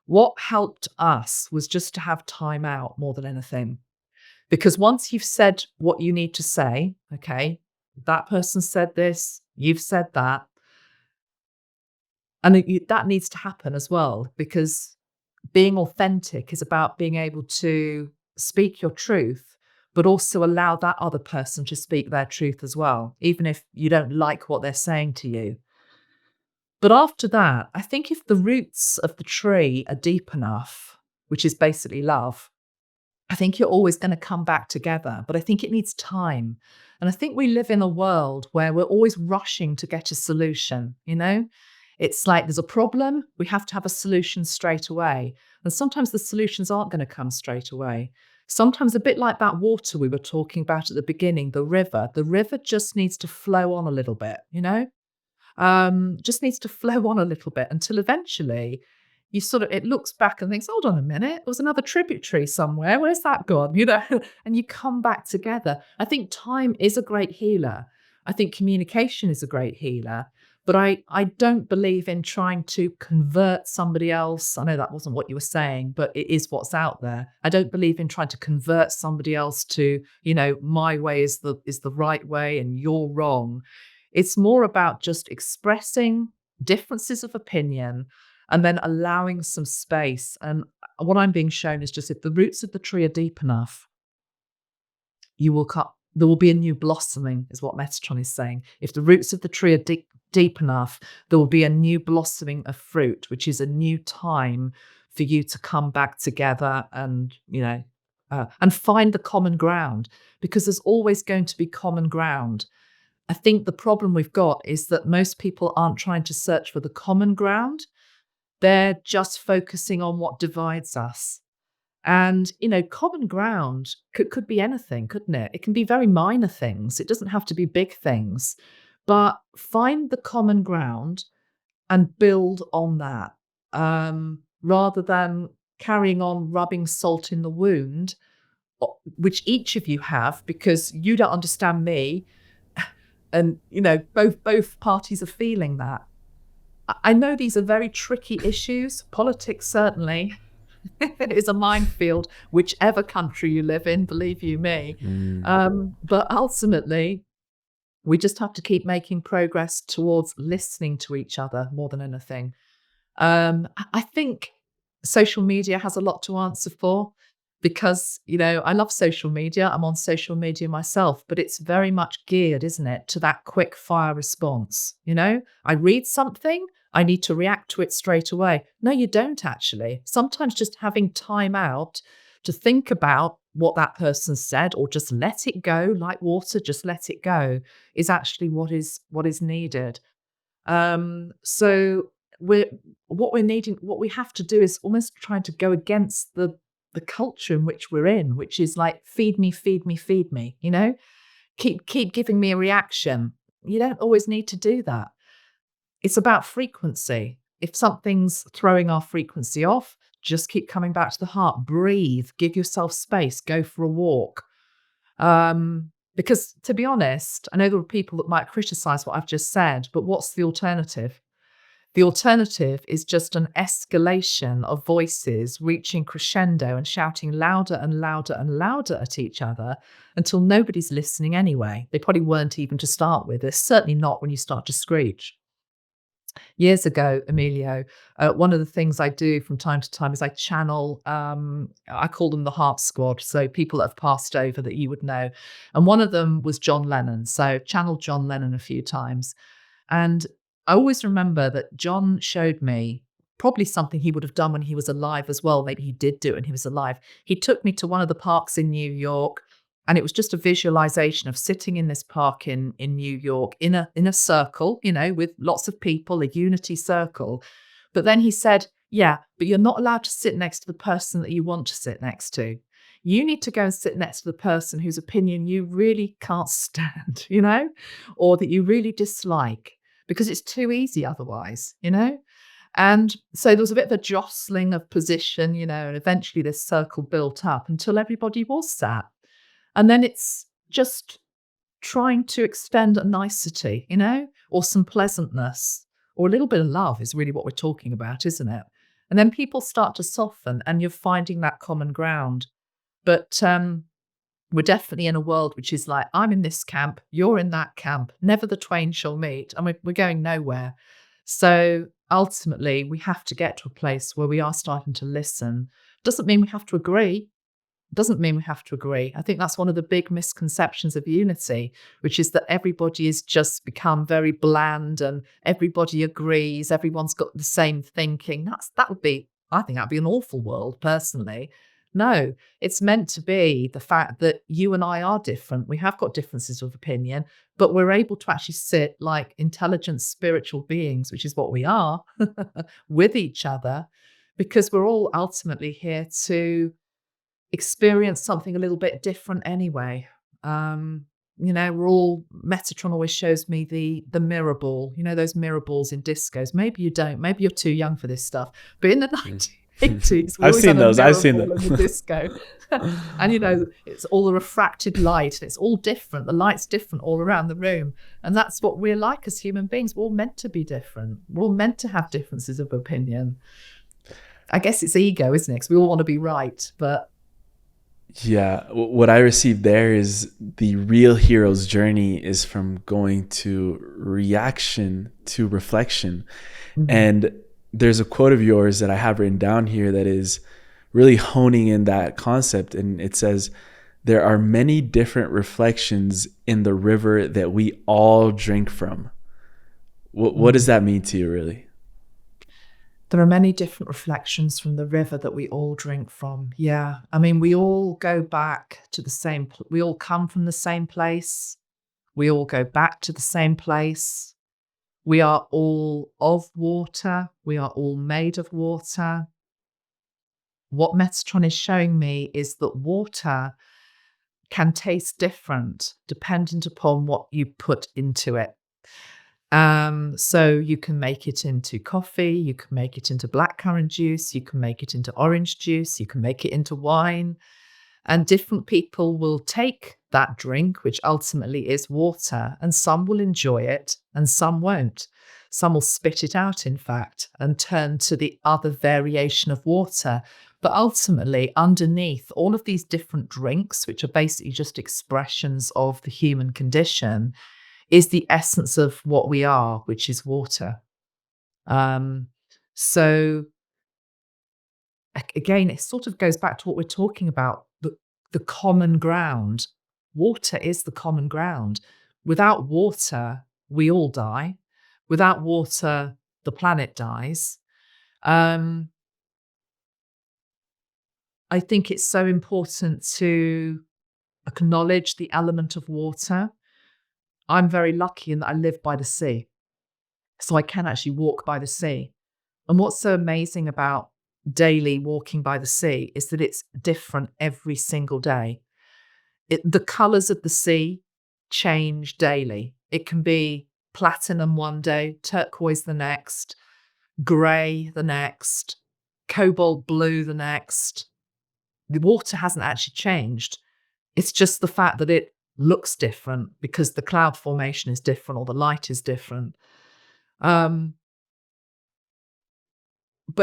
What helped us was just to have time out more than anything. Because once you've said what you need to say, okay, that person said this, you've said that. And that needs to happen as well, because being authentic is about being able to speak your truth, but also allow that other person to speak their truth as well, even if you don't like what they're saying to you. But after that, I think if the roots of the tree are deep enough, which is basically love, I think you're always going to come back together, but I think it needs time. And I think we live in a world where we're always rushing to get a solution, you know? It's like there's a problem, we have to have a solution straight away. And sometimes the solutions aren't going to come straight away. Sometimes, a bit like that water we were talking about at the beginning, the river just needs to flow on a little bit, you know? Just needs to flow on a little bit until eventually you sort of it looks back and thinks, hold on a minute, there was another tributary somewhere. Where's that gone? You know, and you come back together. I think time is a great healer. I think communication is a great healer. But I don't believe in trying to convert somebody else. I know that wasn't what you were saying, but it is what's out there. I don't believe in trying to convert somebody else to, you know, my way is the right way and you're wrong. It's more about just expressing differences of opinion and then allowing some space. And what I'm being shown is just if the roots of the tree are deep enough, you will cut. There will be a new blossoming, is what Metatron is saying. If the roots of the tree are deep enough, there will be a new blossoming of fruit, which is a new time for you to come back together and, you know, and find the common ground, because there's always going to be common ground. I think the problem we've got is that most people aren't trying to search for the common ground. They're just focusing on what divides us. And, you know, common ground could be anything, couldn't it? It can be very minor things. It doesn't have to be big things. But find the common ground and build on that, rather than carrying on rubbing salt in the wound, which each of you have, because you don't understand me. And, you know, both parties are feeling that. I know these are very tricky issues. Politics, certainly. It is a minefield, whichever country you live in, believe you me. But ultimately, we just have to keep making progress towards listening to each other more than anything. I think social media has a lot to answer for because, you know, I love social media. I'm on social media myself, but it's very much geared, isn't it, to that quick fire response. You know, I read something, I need to react to it straight away. No, you don't actually. Sometimes just having time out to think about what that person said or just let it go like water, just let it go is actually what is needed. So what we have to do is almost trying to go against the culture in which we're in, which is like feed me, feed me, feed me. You know, keep giving me a reaction. You don't always need to do that. It's about frequency. If something's throwing our frequency off, just keep coming back to the heart. Breathe. Give yourself space. Go for a walk. Because to be honest, I know there are people that might criticize what I've just said, but what's the alternative? The alternative is just an escalation of voices reaching crescendo and shouting louder and louder and louder at each other until nobody's listening anyway. They probably weren't even to start with. They're certainly not when you start to screech. Years ago, Emilio, one of the things I do from time to time is I channel, I call them the Heart Squad, so people that have passed over that you would know. And one of them was John Lennon. So channeled John Lennon a few times. And I always remember that John showed me probably something he would have done when he was alive as well. Maybe he did do it when he was alive. He took me to one of the parks in New York, and it was just a visualization of sitting in this park in New York in a circle, you know, with lots of people, a unity circle. But then he said, yeah, but you're not allowed to sit next to the person that you want to sit next to. You need to go and sit next to the person whose opinion you really can't stand, you know, or that you really dislike, because it's too easy otherwise, you know? And so there was a bit of a jostling of position, you know, and eventually this circle built up until everybody was sat. And then it's just trying to extend a nicety, you know, or some pleasantness, or a little bit of love is really what we're talking about, isn't it? And then people start to soften and you're finding that common ground. But we're definitely in a world which is like, I'm in this camp, you're in that camp, never the twain shall meet, and we're going nowhere. So ultimately, we have to get to a place where we are starting to listen. Doesn't mean we have to agree. Doesn't mean we have to agree. I think that's one of the big misconceptions of unity, which is that everybody has just become very bland and everybody agrees, everyone's got the same thinking. I think that'd be an awful world, personally. No, it's meant to be the fact that you and I are different. We have got differences of opinion, but we're able to actually sit like intelligent spiritual beings, which is what we are, with each other, because we're all ultimately here to experience something a little bit different anyway. We're all Metatron always shows me the mirror ball. You know those mirror balls in discos. Maybe you don't. Maybe you're too young for this stuff. But in the 1980s, we I've always seen had a those. I've mirror seen ball in the them. disco, and it's all the refracted light, and it's all different. The light's different all around the room, and that's what we're like as human beings. We're all meant to be different. We're all meant to have differences of opinion. I guess it's ego, isn't it? Because we all want to be right, but Yeah, what I received there is the real hero's journey is from going to reaction to reflection. And there's a quote of yours that I have written down here that is really honing in that concept. And it says, there are many different reflections in the river that we all drink from. What does that mean to you, really? there are many different reflections from the river that we all drink from. Yeah. I mean, we all go back to the same, we all come from the same place. We all go back to the same place. We are all of water. We are all made of water. What Metatron is showing me is that water can taste different dependent upon what you put into it. So you can make it into coffee, you can make it into blackcurrant juice, you can make it into orange juice, you can make it into wine. And different people will take that drink, which ultimately is water, and some will enjoy it and some won't. Some will spit it out, in fact, and turn to the other variation of water. But ultimately, underneath all of these different drinks, which are basically just expressions of the human condition, is the essence of what we are, which is water. So again, it sort of goes back to what we're talking about, the common ground. Water is the common ground. Without water, we all die. Without water, the planet dies. I think it's so important to acknowledge the element of water. I'm very lucky in that I live by the sea, so I can actually walk by the sea. And what's so amazing about daily walking by the sea is that it's different every single day. The colours of the sea change daily. It can be platinum one day, turquoise the next, grey the next, cobalt blue the next. The water hasn't actually changed. It's just the fact that it looks different because the cloud formation is different or the light is different. But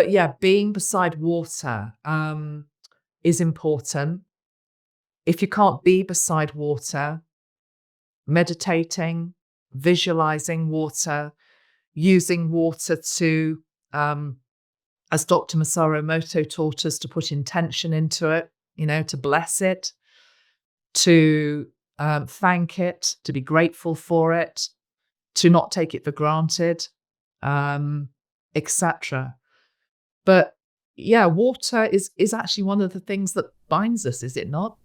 yeah, being beside water is important. If you can't be beside water, meditating, visualizing water, using water to, as Dr. Masaru Emoto taught us, to put intention into it, to bless it, to thank it, to be grateful for it, to not take it for granted, etc. But yeah, water is actually one of the things that binds us, is it not?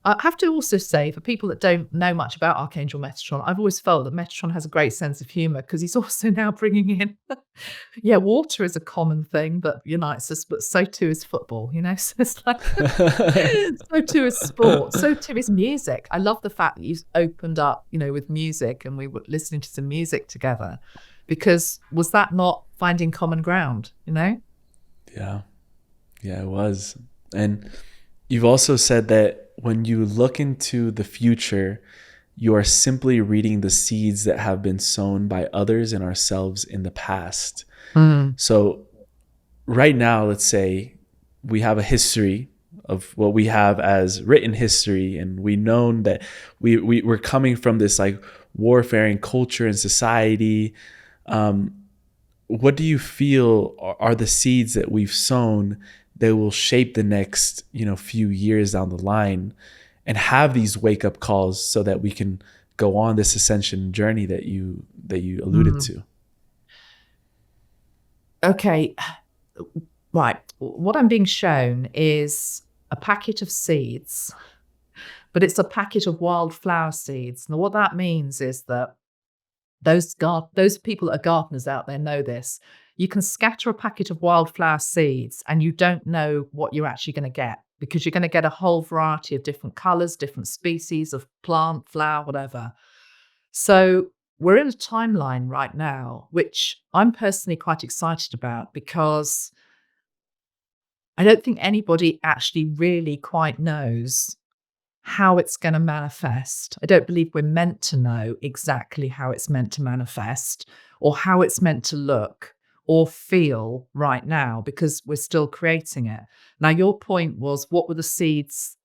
I have to also say, for people that don't know much about Archangel Metatron, I've always felt that Metatron has a great sense of humor because he's also now bringing in, water is a common thing that unites us, but so too is football, So it's like, so too is sport, so too is music. I love the fact that you opened up, with music and we were listening to some music together, because was that not finding common ground, Yeah, it was. And you've also said that when you look into the future, you are simply reading the seeds that have been sown by others and ourselves in the past. So right now, let's say we have a history of what we have as written history, and we known that we're coming from this like warfaring culture and society. What do you feel are the seeds that we've sown that will shape the next, few years down the line, and have these wake up calls so that we can go on this ascension journey that you alluded to? Okay, right. what I'm being shown is a packet of seeds, but it's a packet of wildflower seeds. Now, what that means is that those people that are gardeners out there know this. You can scatter a packet of wildflower seeds and you don't know what you're actually going to get, because you're going to get a whole variety of different colors, different species of plant, flower, whatever. So we're in a timeline right now, which I'm personally quite excited about, because I don't think anybody actually really quite knows how it's going to manifest. I don't believe we're meant to know exactly how it's meant to manifest or how it's meant to look or feel right now, because we're still creating it. Now, your point was, what were the seeds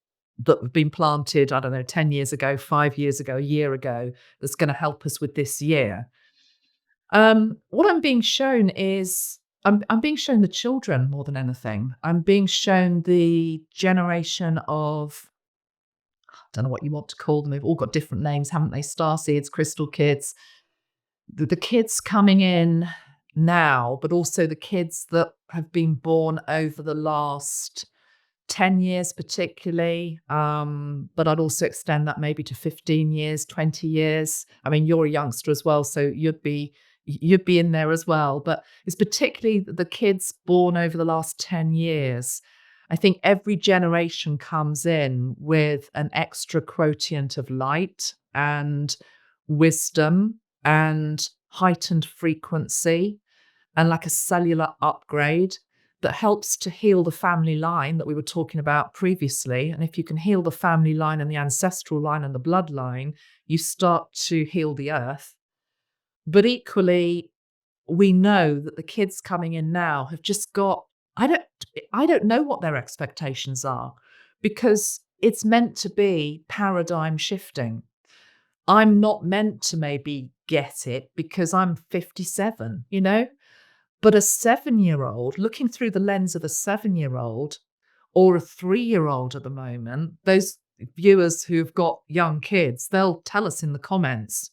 that have been planted, I don't know, 10 years ago, 5 years ago, a year ago, that's going to help us with this year? What I'm being shown is I'm being shown the children more than anything. I'm being shown the generation of, don't know what you want to call them. They've all got different names, haven't they? Starseeds, crystal kids, the kids coming in now, but also the kids that have been born over the last 10 years, particularly. But I'd also extend that maybe to 15 years, 20 years. I mean, you're a youngster as well, so you'd be in there as well. But it's particularly the kids born over the last 10 years. I think every generation comes in with an extra quotient of light and wisdom and heightened frequency, and like a cellular upgrade that helps to heal the family line that we were talking about previously. And if you can heal the family line and the ancestral line and the bloodline, you start to heal the earth. But equally, we know that the kids coming in now have just got, I don't I don't know what their expectations are, because it's meant to be paradigm shifting. I'm not meant to maybe get it because I'm 57, you know? But a 7-year-old, looking through the lens of a 7-year-old or a 3-year-old at the moment, those viewers who've got young kids, they'll tell us in the comments,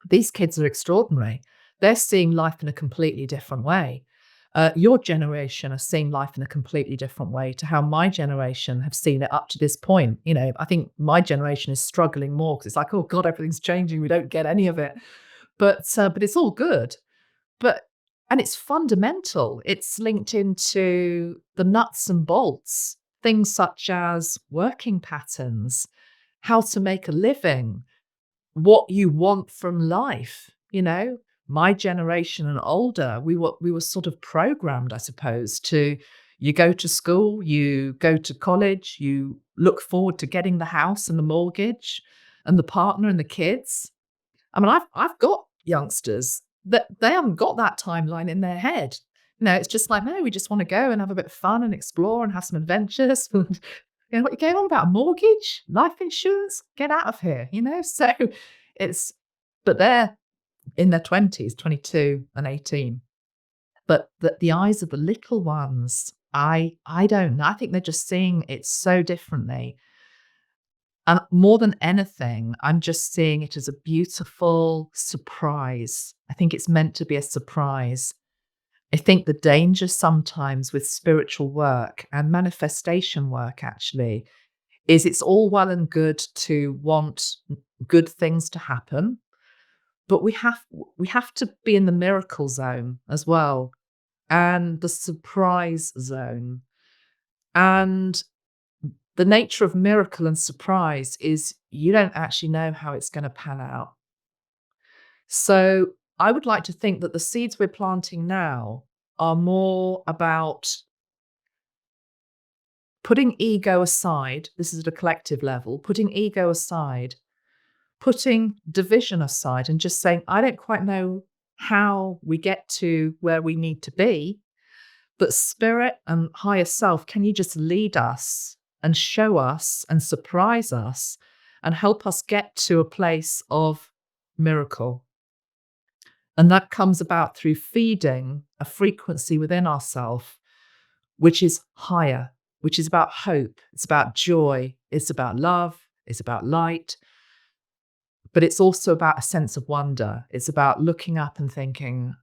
these kids are extraordinary. They're seeing life in a completely different way. Your generation are seeing life in a completely different way to how my generation have seen it up to this point. You know, I think my generation is struggling more because it's like, oh God, everything's changing. We don't get any of it. But it's all good. But and it's fundamental. It's linked into the nuts and bolts, things such as working patterns, how to make a living, what you want from life. You know, my generation and older, we were sort of programmed, I suppose, to, you go to school, you go to college, you look forward to getting the house and the mortgage and the partner and the kids. I mean, I've got youngsters that they haven't got that timeline in their head. You know, it's just like, no, we just want to go and have a bit of fun and explore and have some adventures. And, you know, what you're going on about? Mortgage, life insurance? Get out of here, you know? So it's, but they're in their 20s, 22 and 18. But the eyes of the little ones, I don't know. I think they're just seeing it so differently. And more than anything, I'm just seeing it as a beautiful surprise. I think it's meant to be a surprise. I think the danger sometimes with spiritual work and manifestation work actually is, it's all well and good to want good things to happen, but we have to be in the miracle zone as well, and the surprise zone. And the nature of miracle and surprise is you don't actually know how it's going to pan out. So I would like to think that the seeds we're planting now are more about putting ego aside. This is at a collective level, putting ego aside, putting division aside, and just saying, I don't quite know how we get to where we need to be, but spirit and higher self, can you just lead us and show us and surprise us and help us get to a place of miracle? And that comes about through feeding a frequency within ourselves, which is higher, which is about hope, it's about joy, it's about love, it's about light, but it's also about a sense of wonder. It's about looking up and thinking,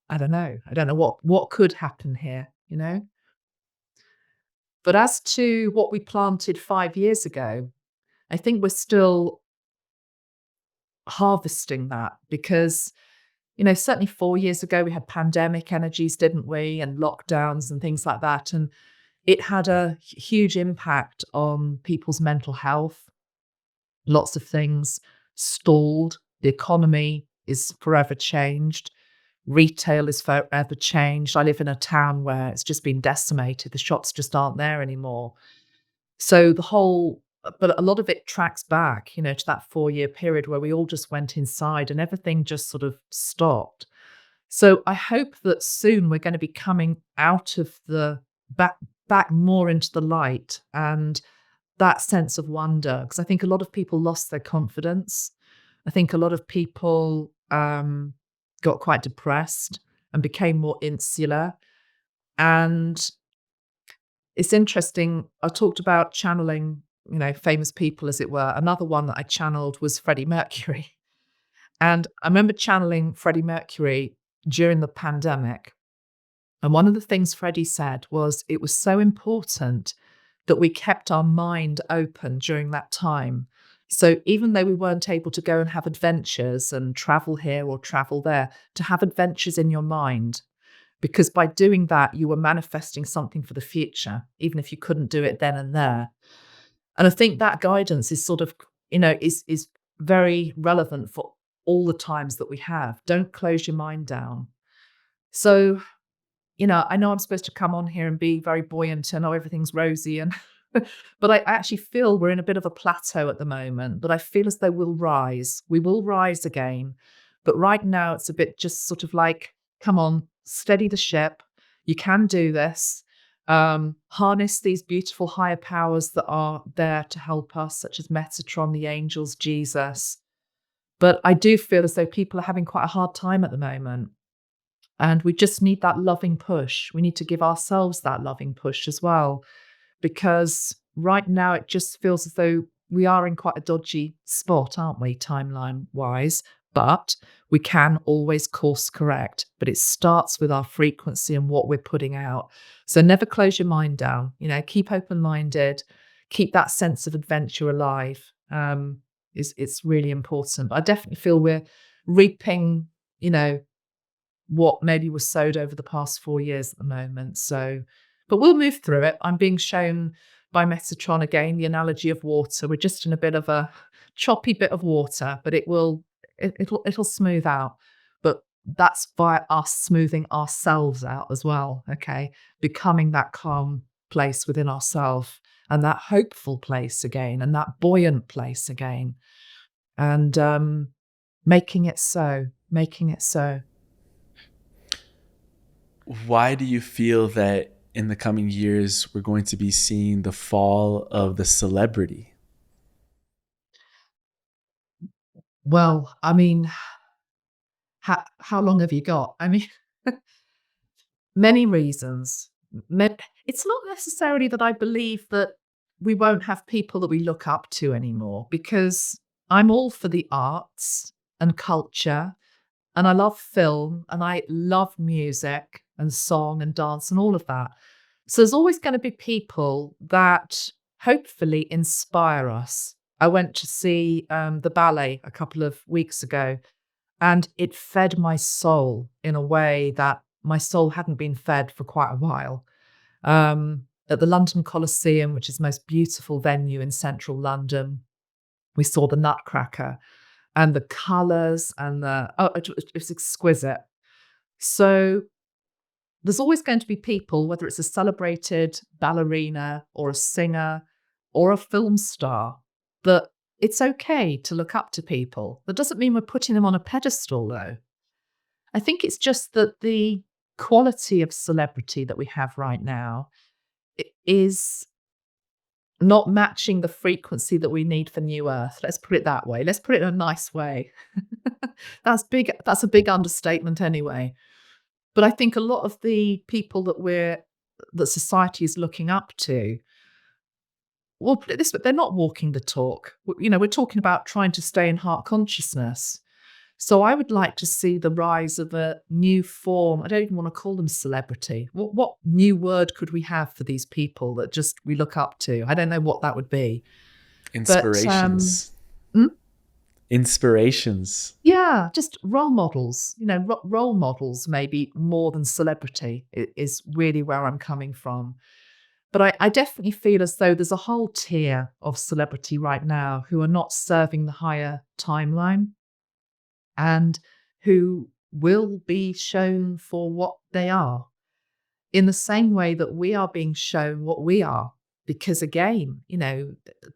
I don't know what could happen here, you know? But as to what we planted 5 years ago, I think we're still harvesting that because, certainly 4 years ago, we had pandemic energies, didn't we? And lockdowns and things like that. And it had a huge impact on people's mental health. Lots of things stalled. The economy is forever changed. Retail is forever changed. I live in a town where it's just been decimated. The shops just aren't there anymore. So but a lot of it tracks back, to that 4-year period where we all just went inside and everything just sort of stopped. So I hope that soon we're going to be coming out of the back more into the light and that sense of wonder, because I think a lot of people lost their confidence. I think a lot of people got quite depressed and became more insular. And it's interesting. I talked about channeling, famous people, as it were. Another one that I channeled was Freddie Mercury. And I remember channeling Freddie Mercury during the pandemic. And one of the things Freddie said was it was so important that we kept our mind open during that time. So even though we weren't able to go and have adventures and travel here or travel there, to have adventures in your mind, because by doing that, you were manifesting something for the future, even if you couldn't do it then and there. And I think that guidance is sort of, is very relevant for all the times that we have. Don't close your mind down. So, I know I'm supposed to come on here and be very buoyant and everything's rosy and but I actually feel we're in a bit of a plateau at the moment, but I feel as though we'll rise. We will rise again. But right now it's a bit just sort of like, come on, steady the ship. You can do this. Harness these beautiful higher powers that are there to help us, such as Metatron, the angels, Jesus. But I do feel as though people are having quite a hard time at the moment. And we just need that loving push. We need to give ourselves that loving push as well, because right now it just feels as though we are in quite a dodgy spot, aren't we, timeline wise? But we can always course correct. But it starts with our frequency and what we're putting out. So never close your mind down. Keep open minded, keep that sense of adventure alive. It's really important. But I definitely feel we're reaping, what maybe was sowed over the past 4 years at the moment. So, but we'll move through it. I'm being shown by Metatron again, the analogy of water. We're just in a bit of a choppy bit of water, but it'll smooth out. But that's by us smoothing ourselves out as well. Okay. Becoming that calm place within ourselves and that hopeful place again and that buoyant place again. And making it so. Why do you feel that in the coming years we're going to be seeing the fall of the celebrity? Well, I mean, how long have you got? I mean, many reasons. It's not necessarily that I believe that we won't have people that we look up to anymore, because I'm all for the arts and culture, and I love film, and I love music and song and dance and all of that. So there's always going to be people that hopefully inspire us. I went to see the ballet a couple of weeks ago, and it fed my soul in a way that my soul hadn't been fed for quite a while. At the London Coliseum, which is the most beautiful venue in central London, we saw the Nutcracker and the colours and it was exquisite. So there's always going to be people, whether it's a celebrated ballerina or a singer or a film star, that it's okay to look up to people. That doesn't mean we're putting them on a pedestal, though. I think it's just that the quality of celebrity that we have right now is not matching the frequency that we need for New Earth. Let's put it that way. Let's put it in a nice way. That's big. That's a big understatement anyway. But I think a lot of the people that society is looking up to, well, put it this way, they're not walking the talk. We're talking about trying to stay in heart consciousness. So I would like to see the rise of a new form. I don't even want to call them celebrity. What new word could we have for these people that just we look up to? I don't know what that would be. But Inspirations. mm, Inspirations. yeah, just role models. Role models maybe more than celebrity is really where I'm coming from. But I definitely feel as though there's a whole tier of celebrity right now who are not serving the higher timeline and who will be shown for what they are in the same way that we are being shown what we are. Because again,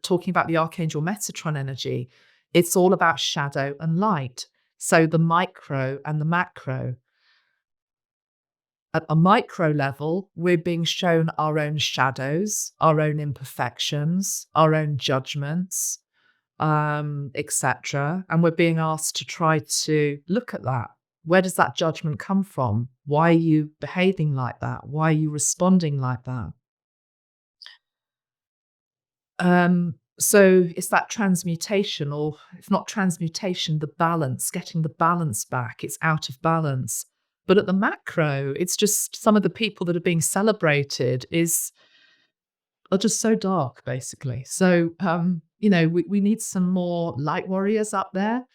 talking about the Archangel Metatron energy, it's all about shadow and light. So the micro and the macro. At a micro level, we're being shown our own shadows, our own imperfections, our own judgments, etc. And we're being asked to try to look at that. Where does that judgment come from? Why are you behaving like that? Why are you responding like that? So it's that transmutation, or if not transmutation, the balance, getting the balance back. It's out of balance. But at the macro, it's just some of the people that are being celebrated are just so dark, basically. So, we need some more light warriors up there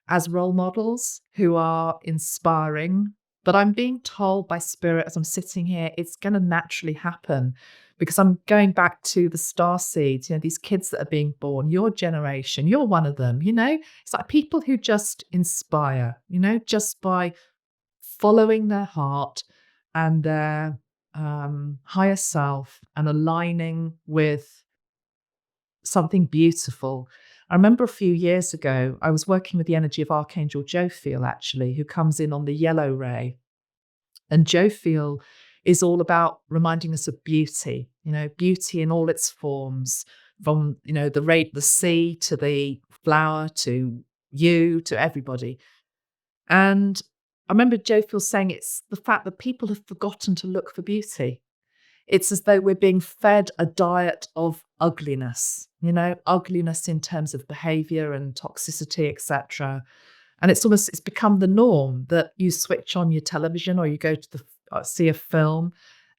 as role models who are inspiring. But I'm being told by spirit as I'm sitting here, it's going to naturally happen because I'm going back to the star seeds, these kids that are being born, your generation, you're one of them, it's like people who just inspire, just by following their heart and their higher self and aligning with something beautiful. I remember a few years ago, I was working with the energy of Archangel Jophiel, actually, who comes in on the yellow ray. And Jophiel is all about reminding us of beauty, beauty in all its forms, from, the sea to the flower to you to everybody. And I remember Jophiel saying it's the fact that people have forgotten to look for beauty. It's as though we're being fed a diet of ugliness, ugliness in terms of behavior and toxicity, etc. And it's become the norm that you switch on your television or you go to see a film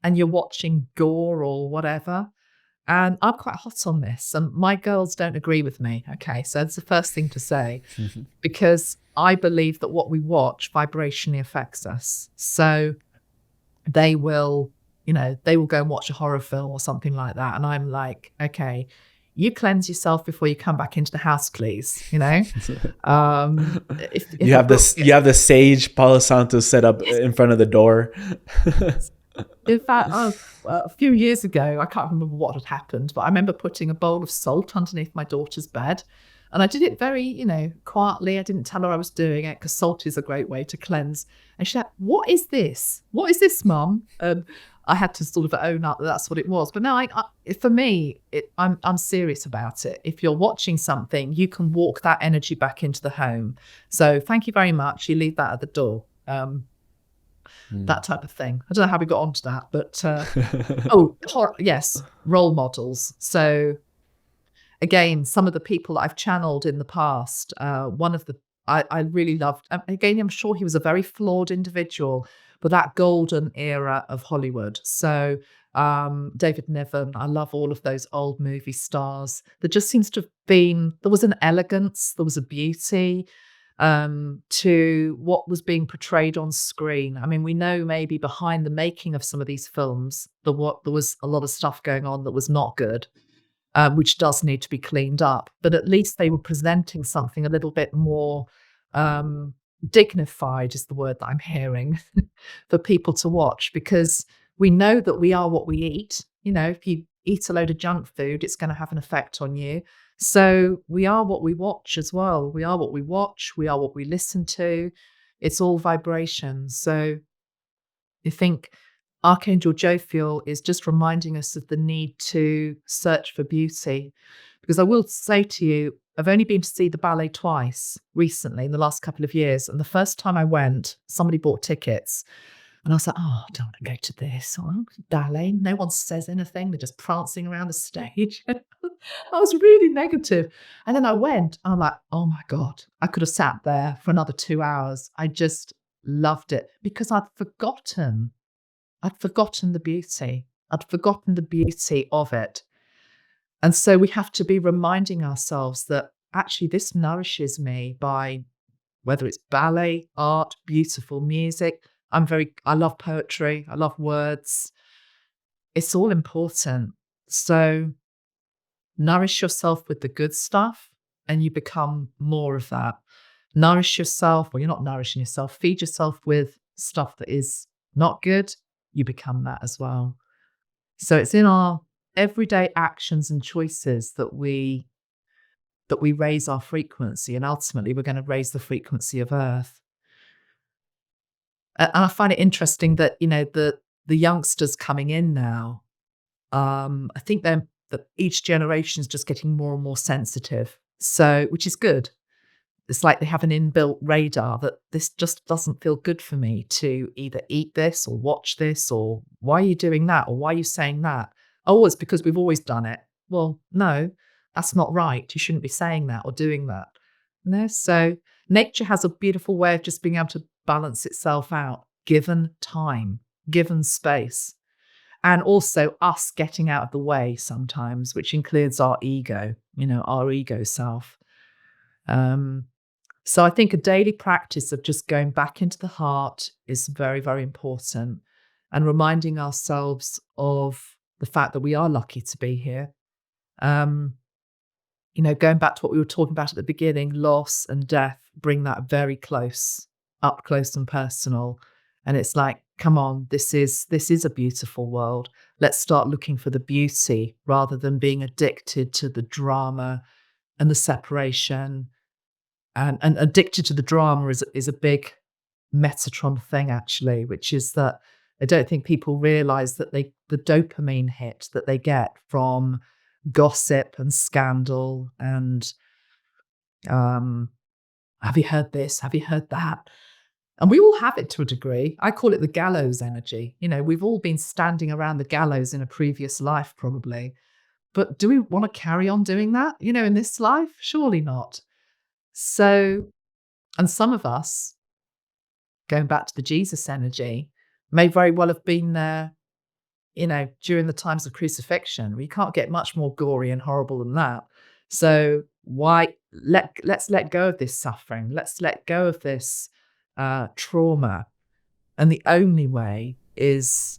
and you're watching gore or whatever. And I'm quite hot on this, and my girls don't agree with me. Okay, so that's the first thing to say, because I believe that what we watch vibrationally affects us. So they will go and watch a horror film or something like that. And I'm like, okay, you cleanse yourself before you come back into the house, please. If You have the sage Palo Santo set up in front of the door. In fact, a few years ago, I can't remember what had happened, but I remember putting a bowl of salt underneath my daughter's bed. And I did it very, quietly. I didn't tell her I was doing it because salt is a great way to cleanse. And she's like, what is this? What is this, Mum? I had to sort of own up that that's what it was. But no, for me, I'm serious about it. If you're watching something, you can walk that energy back into the home. So thank you very much. You leave that at the door. That type of thing. I don't know how we got onto that, but yes, role models. So again, some of the people that I've channeled in the past, one of the I really loved. Again, I'm sure he was a very flawed individual, but that golden era of Hollywood. So David Niven, I love all of those old movie stars. There just seems to have been, there was an elegance, there was a beauty to what was being portrayed on screen. I mean, we know maybe behind the making of some of these films, there was a lot of stuff going on that was not good, which does need to be cleaned up. But at least they were presenting something a little bit more dignified, is the word that I'm hearing, for people to watch, because we know that we are what we eat. If you eat a load of junk food, it's going to have an effect on you. So we are what we watch as well. We are what we watch. We are what we listen to. It's all vibration. So I think Archangel Jophiel is just reminding us of the need to search for beauty. Because I will say to you, I've only been to see the ballet twice recently in the last couple of years. And the first time I went, somebody bought tickets. And I was like, I don't want to go to this. Ballet. No one says anything. They're just prancing around the stage. I was really negative. And then I went, I'm like, oh my God, I could have sat there for another 2 hours. I just loved it because I'd forgotten the beauty. I'd forgotten the beauty of it. And so we have to be reminding ourselves that actually this nourishes me by whether it's ballet, art, beautiful music. I love poetry. I love words. It's all important. So nourish yourself with the good stuff and you become more of that. Nourish yourself, well, you're not nourishing yourself, feed yourself with stuff that is not good, you become that as well. So it's in our everyday actions and choices that we raise our frequency, and ultimately we're going to raise the frequency of Earth. And I find it interesting that, the youngsters coming in now, I think that each generation is just getting more and more sensitive. So, which is good. It's like they have an inbuilt radar that this just doesn't feel good for me to either eat this or watch this, or why are you doing that? Or why are you saying that? Oh, it's because we've always done it. Well, no, that's not right. You shouldn't be saying that or doing that. No, so nature has a beautiful way of just being able to balance itself out, given time, given space. And also us getting out of the way sometimes, which includes our ego, our ego self. So I think a daily practice of just going back into the heart is very, very important, and reminding ourselves of the fact that we are lucky to be here. Going back to what we were talking about at the beginning, loss and death bring that very close, up close and personal. And it's like, come on, this is a beautiful world. Let's start looking for the beauty rather than being addicted to the drama and the separation. And addicted to the drama is a big Metatron thing, actually, which is that I don't think people realize that the dopamine hit that they get from gossip and scandal and have you heard this? Have you heard that? And we all have it to a degree. I call it the gallows energy. We've all been standing around the gallows in a previous life, probably. But do we want to carry on doing that, in this life? Surely not. So, and some of us, going back to the Jesus energy, may very well have been there, during the times of crucifixion. We can't get much more gory and horrible than that. So let's let go of this suffering. Let's let go of this trauma. And the only way is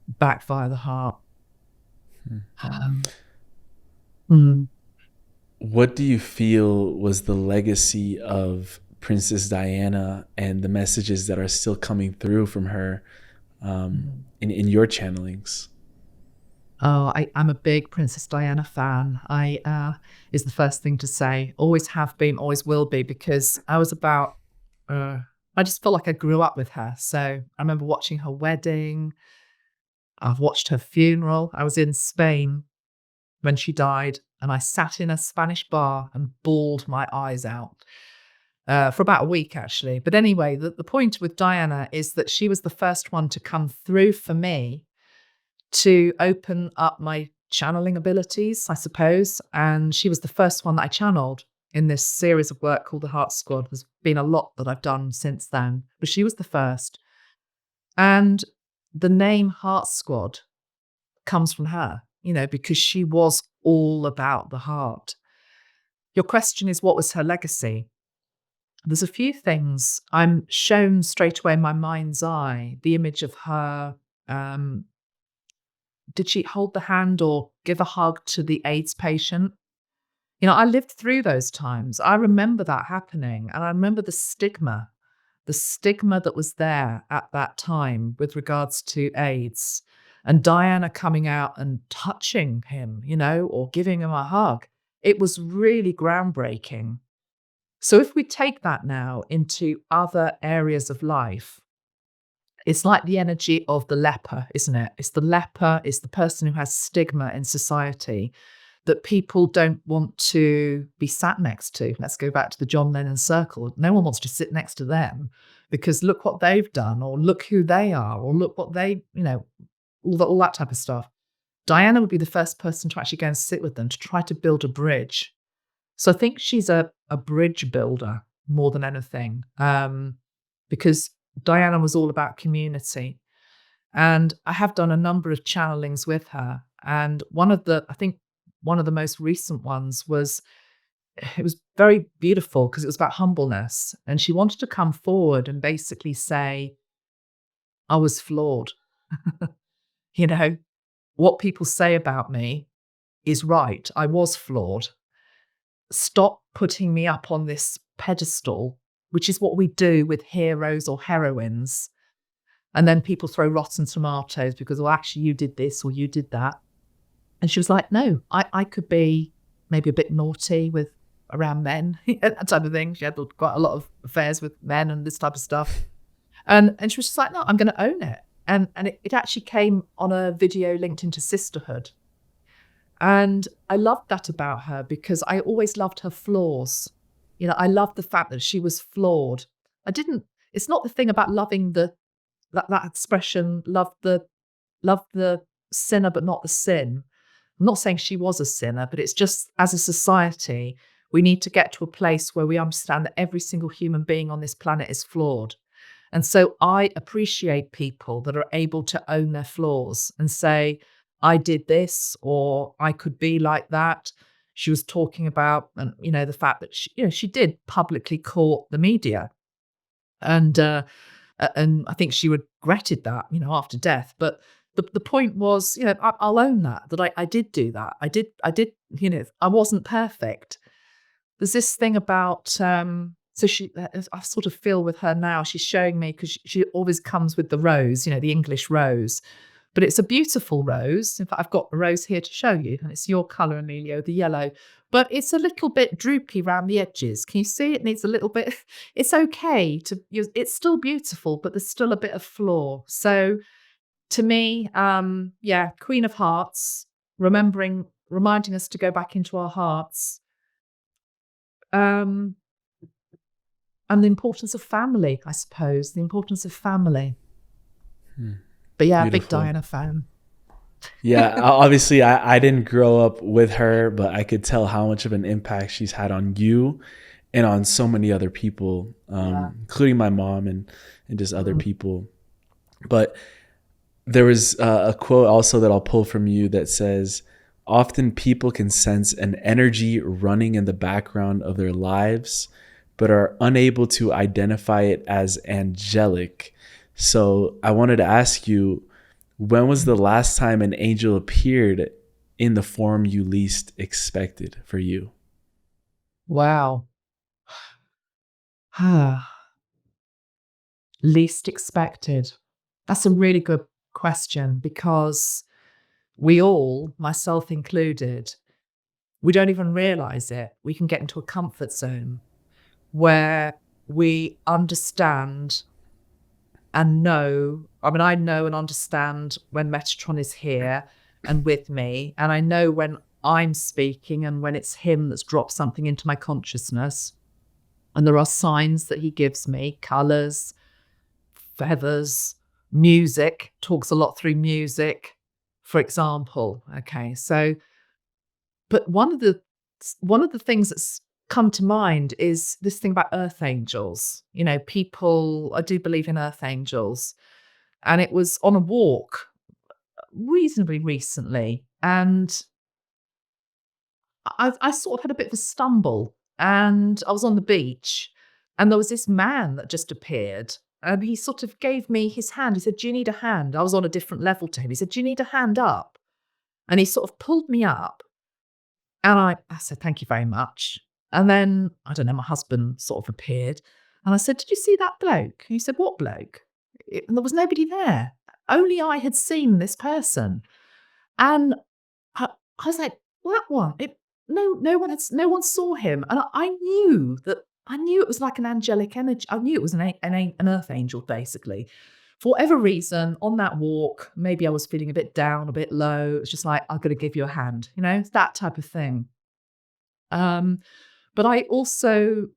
back via the heart. What do you feel was the legacy of Princess Diana and the messages that are still coming through from her in your channelings? Oh, I'm a big Princess Diana fan. Is the first thing to say. Always have been, always will be, because I just felt like I grew up with her. So I remember watching her wedding. I've watched her funeral. I was in Spain when she died, and I sat in a Spanish bar and bawled my eyes out for about a week, actually. But anyway, the point with Diana is that she was the first one to come through for me to open up my channeling abilities, I suppose. And she was the first one that I channeled in this series of work called the Heart Squad. There's been a lot that I've done since then, but she was the first. And the name Heart Squad comes from her, because she was all about the heart. Your question is, what was her legacy? There's a few things. I'm shown straight away in my mind's eye the image of her. Did she hold the hand or give a hug to the AIDS patient? I lived through those times. I remember that happening. And I remember the stigma that was there at that time with regards to AIDS. And Diana coming out and touching him, or giving him a hug. It was really groundbreaking. So if we take that now into other areas of life, it's like the energy of the leper, isn't it? It's the leper, it's the person who has stigma in society that people don't want to be sat next to. Let's go back to the John Lennon circle. No one wants to sit next to them because look what they've done, or look who they are, or look what they, all that type of stuff. Diana would be the first person to actually go and sit with them to try to build a bridge. So I think she's a bridge builder more than anything, because Diana was all about community. And I have done a number of channelings with her. And I think one of the most recent ones was, it was very beautiful because it was about humbleness. And she wanted to come forward and basically say, I was flawed. You know, what people say about me is right. I was flawed. Stop putting me up on this pedestal, which is what we do with heroes or heroines. And then people throw rotten tomatoes because, well, actually, you did this or you did that. And she was like, no, I could be maybe a bit naughty with around men, that type of thing. She had quite a lot of affairs with men and this type of stuff. And she was just like, no, I'm going to own it. And it actually came on a video linked into sisterhood. And I loved that about her because I always loved her flaws. You know, I loved the fact that she was flawed. It's not the thing about loving that expression, love the sinner, but not the sin. I'm not saying she was a sinner, but it's just, as a society, we need to get to a place where we understand that every single human being on this planet is flawed. And so I appreciate people that are able to own their flaws and say, I did this, or I could be like that. She was talking about, the fact that she did publicly court the media. And I think she regretted that, after death. But the point was, I'll own that I did do that. I did, I wasn't perfect. There's this thing about, so I sort of feel with her now, she's showing me, because she always comes with the rose, the English rose. But it's a beautiful rose. In fact, I've got a rose here to show you, and it's your colour, Emilio, the yellow. But it's a little bit droopy around the edges. Can you see it needs a little bit? It's okay to use. It's still beautiful, but there's still a bit of flaw. So to me, Queen of Hearts, reminding us to go back into our hearts. And the importance of family, I suppose, the importance of family. But yeah, Beautiful. big Diana fan. Yeah, obviously I didn't grow up with her, but I could tell how much of an impact she's had on you and on so many other people, including my mom and just other people. But there was a quote also that I'll pull from you that says, often people can sense an energy running in the background of their lives, but are unable to identify it as angelic. So I wanted to ask you, when was the last time an angel appeared in the form you least expected for you? Wow. Least expected. That's a really good question, because we all, myself included, we don't even realize it. We can get into a comfort zone where we understand and know. I know and understand when Metatron is here and with me, and I know when I'm speaking and when it's him that's dropped something into my consciousness. And there are signs that he gives me, colors, feathers, music, talks a lot through music, for example. Okay, so, but one of the things that's come to mind is this thing about earth angels. People, I do believe in earth angels. And it was on a walk reasonably recently, and I sort of had a bit of a stumble, and I was on the beach, and there was this man that just appeared, and he sort of gave me his hand. He said, do you need a hand? I was on a different level to him. He said, do you need a hand up? And he sort of pulled me up, and I said, thank you very much. And then, I don't know, my husband sort of appeared, and I said, did you see that bloke? He said, what bloke? And there was nobody there. Only I had seen this person. And I was like, well, that one, no one saw him. And I knew it was like an angelic energy. I knew it was an earth angel, basically. For whatever reason, on that walk, maybe I was feeling a bit down, a bit low. It's just like, I've got to give you a hand, it's that type of thing. But I also,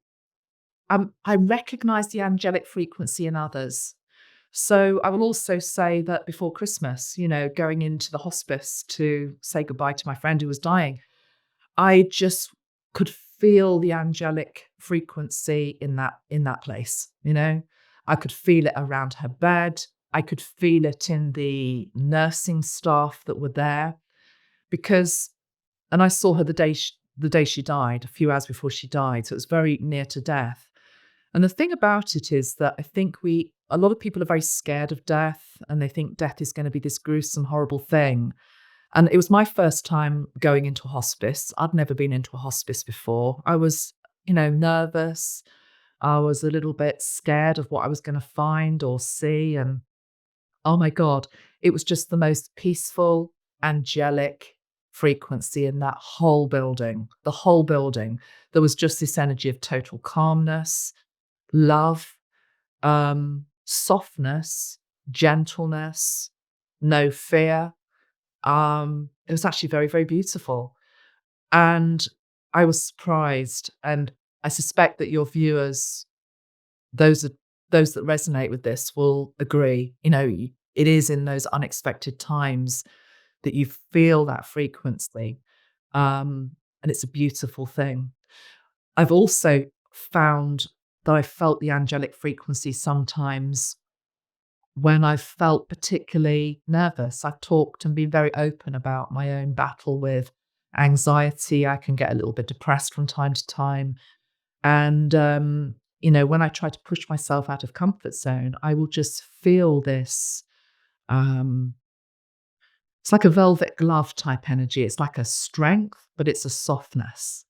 I recognize the angelic frequency in others. So I will also say that before Christmas, going into the hospice to say goodbye to my friend who was dying, I just could feel the angelic frequency in that place, I could feel it around her bed. I could feel it in the nursing staff that were there because and I saw her the day she died, a few hours before she died, so it was very near to death. And the thing about it is that I think a lot of people are very scared of death and they think death is going to be this gruesome, horrible thing. And it was my first time going into a hospice. I'd never been into a hospice before. I was, nervous. I was a little bit scared of what I was going to find or see. And oh my God, it was just the most peaceful, angelic frequency in that whole building. The whole building. There was just this energy of total calmness, love, softness, gentleness, no fear. It was actually very, very beautiful. And I was surprised. And I suspect that your viewers, those are those that resonate with this will agree. It is in those unexpected times that you feel that frequency. And it's a beautiful thing. I've also found that I felt the angelic frequency sometimes when I felt particularly nervous. I've talked and been very open about my own battle with anxiety. I can get a little bit depressed from time to time. And, when I try to push myself out of comfort zone, I will just feel this. Um, it's like a velvet glove type energy. It's like a strength, but it's a softness.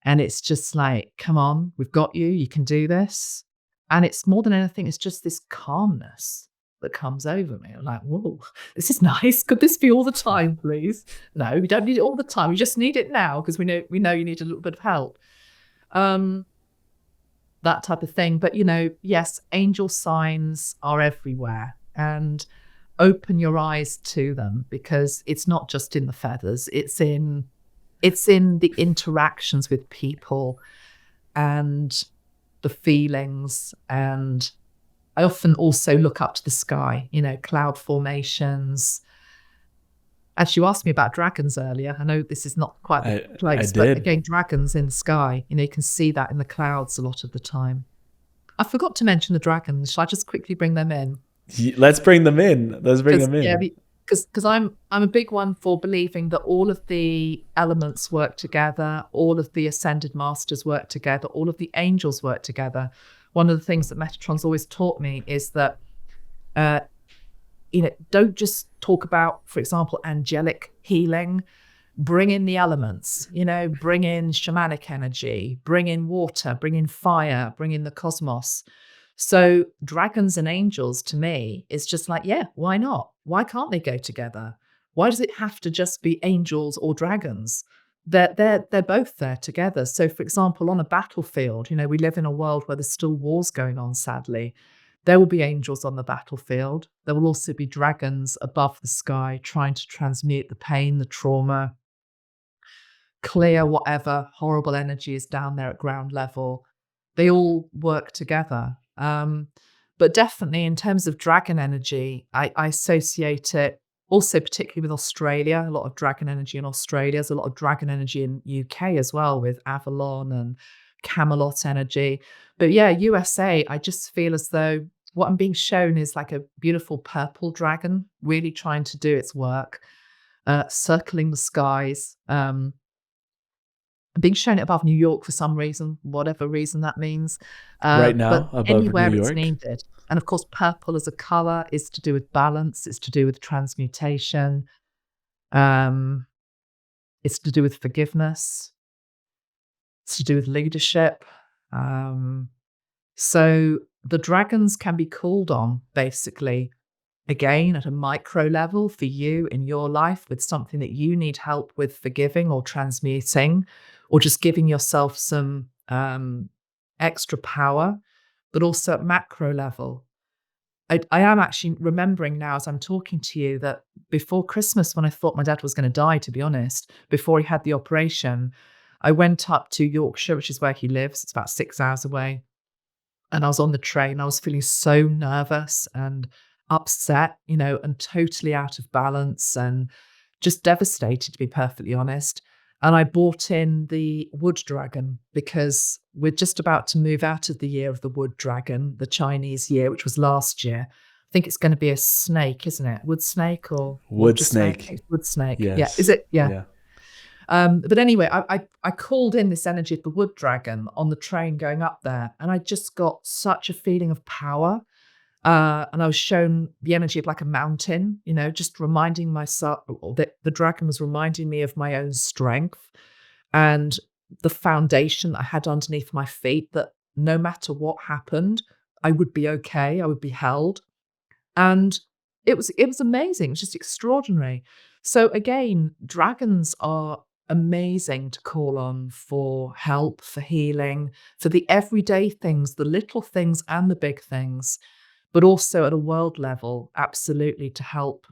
And it's just like, come on, we've got you. You can do this. And it's more than anything, it's just this calmness that comes over me. I'm like, whoa, this is nice. Could this be all the time, please? No, we don't need it all the time. We just need it now because we know you need a little bit of help. That type of thing. But, yes, angel signs are everywhere. And open your eyes to them because it's not just in the feathers. It's in the interactions with people and the feelings. And I often also look up to the sky, cloud formations. Actually, you asked me about dragons earlier. I know this is not quite the place, but again, dragons in the sky, you can see that in the clouds a lot of the time. I forgot to mention the dragons. Shall I just quickly bring them in? Let's bring them in. Yeah, because I'm a big one for believing that all of the elements work together, all of the ascended masters work together, all of the angels work together. One of the things that METATRON'S always taught me is that, don't just talk about, for example, angelic healing. Bring in the elements, bring in shamanic energy, bring in water, bring in fire, bring in the cosmos. So dragons and angels to me is just like, yeah, why not? Why can't they go together? Why does it have to just be angels or dragons? They're both there together. So for example, on a battlefield, we live in a world where there's still wars going on, sadly. There will be angels on the battlefield. There will also be dragons above the sky trying to transmute the pain, the trauma, clear whatever horrible energy is down there at ground level. They all work together. But definitely in terms of dragon energy, I associate it also particularly with Australia, a lot of dragon energy in Australia. There's a lot of dragon energy in UK as well with Avalon and Camelot energy. But yeah, USA, I just feel as though what I'm being shown is like a beautiful purple dragon really trying to do its work, circling the skies. I'm being shown it above New York for some reason, whatever reason that means. Right now, but above anywhere New it's York? needed. And of course, purple as a color is to do with balance. It's to do with transmutation. It's to do with forgiveness. It's to do with leadership. So the dragons can be called on, basically, again, at a micro level for you in your life with something that you need help with forgiving or transmuting, or just giving yourself some extra power, but also at macro level. I am actually remembering now as I'm talking to you that before Christmas, when I thought my dad was going to die, to be honest, before he had the operation, I went up to Yorkshire, which is where he lives. It's about 6 hours away. and I was on the train. I was feeling so nervous and upset, and totally out of balance and just devastated, to be perfectly honest. And I bought in the wood dragon because we're just about to move out of the year of the wood dragon, the Chinese year, which was last year. I think it's going to be a snake, isn't it? Wood snake or Wood water snake? I snake. think it's wood snake. Yeah. Is Yes. it? Yeah. Yeah. But anyway, I called in this energy of the wood dragon on the train going up there, and I just got such a feeling of power. And I was shown the energy of like a mountain, just reminding myself that the dragon was reminding me of my own strength and the foundation I had underneath my feet, that no matter what happened, I would be okay. I would be held. And it was amazing. It was just extraordinary. So again, dragons are amazing to call on for help, for healing, for the everyday things, the little things and the big things, but also at a world level, absolutely to help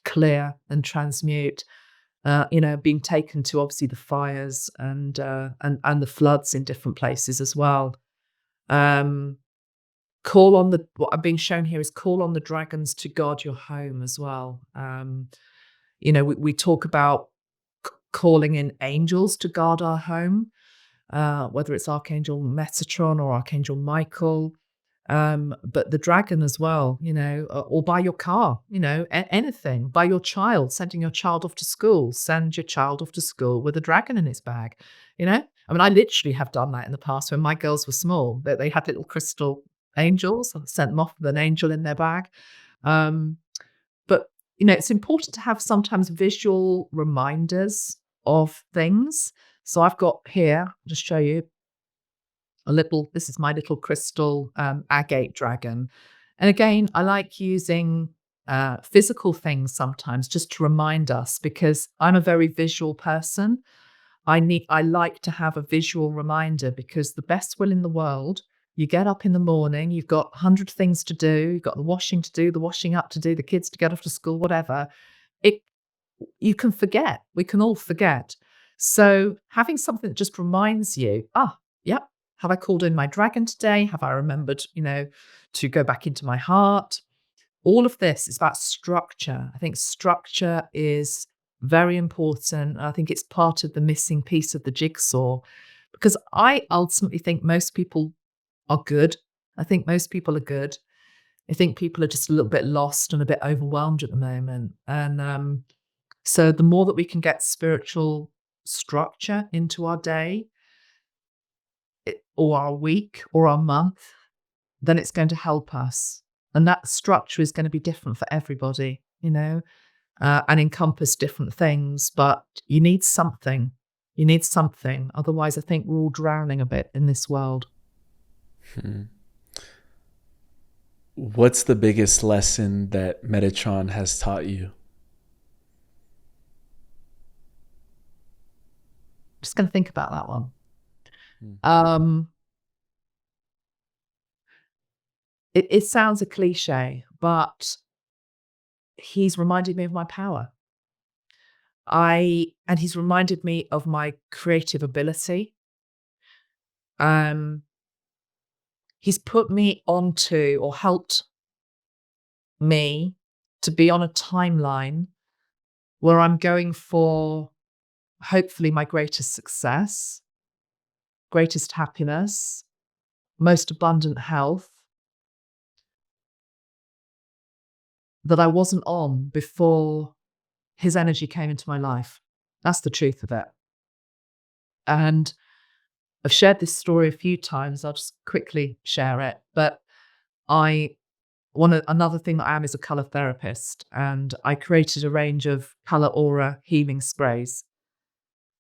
clear and transmute. Being taken to obviously the fires and the floods in different places as well. Um, Call on the what I'm being shown here is call on the dragons to guard your home as well. We talk about calling in angels to guard our home, whether it's Archangel Metatron or Archangel Michael, but the dragon as well, or by your car, anything, by your child, sending your child off to school, send your child off to school with a dragon in its bag, I mean, I literally have done that in the past when my girls were small, that they had little crystal angels. I sent them off with an angel in their bag. Um, but, it's important to have sometimes visual reminders of things. So I've got here, I'll just show you this is my little crystal agate dragon. And again, I like using physical things sometimes just to remind us, because I'm a very visual person. I like to have a visual reminder, because the best will in the world, you get up in the morning, you've got 100 things to do, you've got the washing to do, the washing up to do, the kids to get off to school, whatever. It You can forget. We can all forget. So having something that just reminds you, yep, have I called in my dragon today? Have I remembered, to go back into my heart? All of this is about structure. I think structure is very important. I think it's part of the missing piece of the jigsaw, because I ultimately think most people are good. I think most people are good. I think people are just a little bit lost and a bit overwhelmed at the moment. And so the more that we can get spiritual structure into our day, or our week or our month, then it's going to help us. And that structure is going to be different for everybody, and encompass different things. But you need something. You need something. Otherwise, I think we're all drowning a bit in this world. What's the biggest lesson that Metatron has taught you? Just going to think about that one. It sounds a cliche, but he's reminded me of my power. And he's reminded me of my creative ability. He's put me onto, or helped me to be on a timeline where I'm going for, hopefully, my greatest success, greatest happiness, most abundant health, that I wasn't on before his energy came into my life. That's the truth of it. And I've shared this story a few times. I'll just quickly share it. But another thing that I am is a color therapist, and I created a range of color aura healing sprays.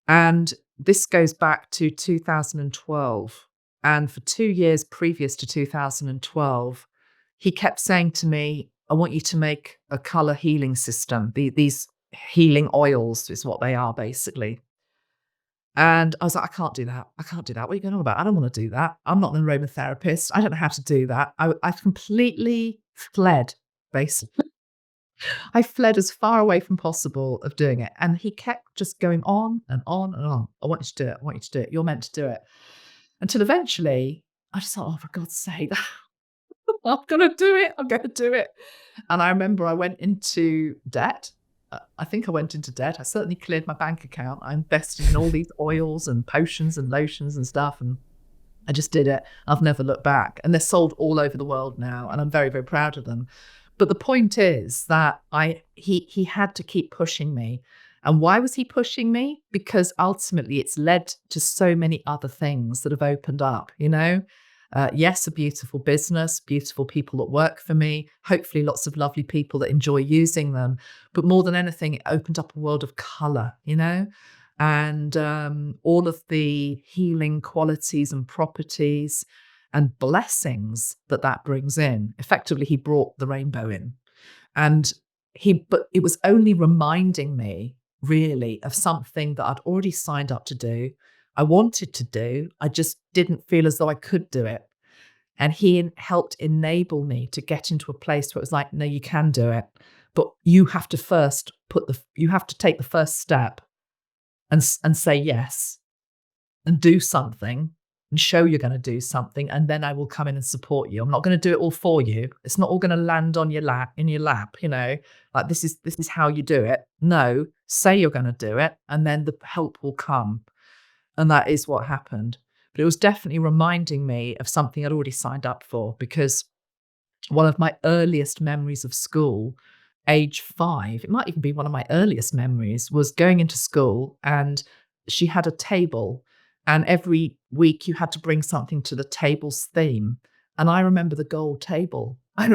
And this goes back to 2012. And for 2 years previous to 2012, he kept saying to me, I want you to make a color healing system. These healing oils is what they are, basically. And I was like, I can't do that. I can't do that. What are you going on about? I don't want to do that. I'm not an aromatherapist. I don't know how to do that. I completely fled, basically. I fled as far away from possible of doing it. And he kept just going on and on and on. I want you to do it. I want you to do it. You're meant to do it. Until eventually I just thought, oh, for God's sake, I'm going to do it. I'm going to do it. And I remember I went into debt. I think I went into debt. I certainly cleared my bank account. I invested in all these oils and potions and lotions and stuff. And I just did it. I've never looked back. And they're sold all over the world now. And I'm very, very proud of them. But the point is that he had to keep pushing me. And why was he pushing me? Because ultimately it's led to so many other things that have opened up, you know? Yes, a beautiful business, beautiful people that work for me, hopefully lots of lovely people that enjoy using them. But more than anything, it opened up a world of color, you know? And all of the healing qualities and properties and blessings that brings in. Effectively, he brought the rainbow in. And but it was only reminding me really of something that I'd already signed up to do. I wanted to do. I just didn't feel as though I could do it. And he helped enable me to get into a place where it was like, no, you can do it. But you have to first you have to take the first step and say yes and do something and show you're going to do something. And then I will come in and support you. I'm not going to do it all for you. It's not all going to land on your lap, you know, like this is how you do it. No, say you're going to do it. And then the help will come. And that is what happened. But it was definitely reminding me of something I'd already signed up for, because one of my earliest memories of school, age 5, it might even be one of my earliest memories, was going into school and she had a table and every week you had to bring something to the table's theme. And I remember the gold table. And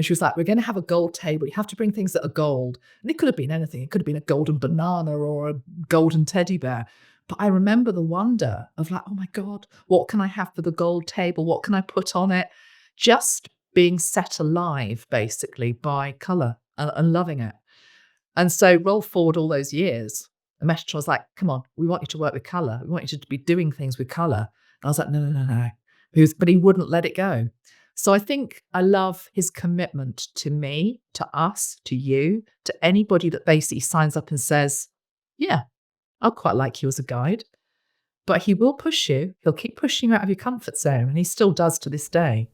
she was like, we're going to have a gold table. You have to bring things that are gold. And it could have been anything. It could have been a golden banana or a golden teddy bear. But I remember the wonder of like, oh my God, what can I have for the gold table? What can I put on it? Just being set alive, basically, by colour and loving it. And so roll forward all those years, and Metatron was like, come on, we want you to work with colour. We want you to be doing things with colour. And I was like, no. But he wouldn't let it go. So I think I love his commitment to me, to us, to you, to anybody that basically signs up and says, yeah, I'd quite like you as a guide. But he will push you. He'll keep pushing you out of your comfort zone. And he still does to this day.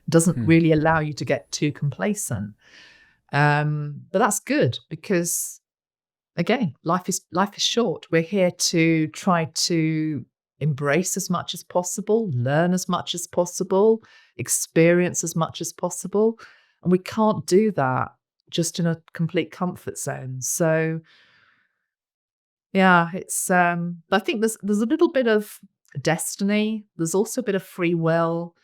Doesn't really allow you to get too complacent. But that's good because, again, life is short. We're here to try to embrace as much as possible, learn as much as possible, experience as much as possible. And we can't do that just in a complete comfort zone. So yeah, it's I think there's a little bit of destiny. There's also a bit of free will,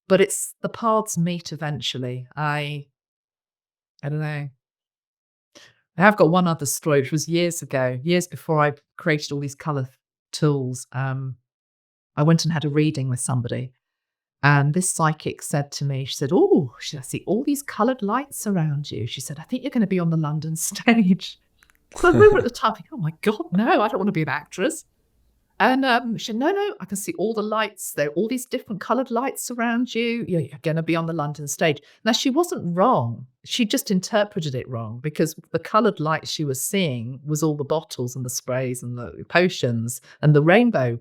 but it's the paths meet eventually. I don't know. I have got one other story, which was years ago, years before I created all these color tools. I went and had a reading with somebody, and this psychic said to me, she said, "Oh, I see all these colored lights around you." She said, "I think you're going to be on the London stage." So I remember at the time, thinking, "Oh my God, no, I don't want to be an actress." And she said, no, I can see all the lights. There are all these different coloured lights around you. You're going to be on the London stage. Now, she wasn't wrong. She just interpreted it wrong, because the coloured lights she was seeing was all the bottles and the sprays and the potions and the rainbow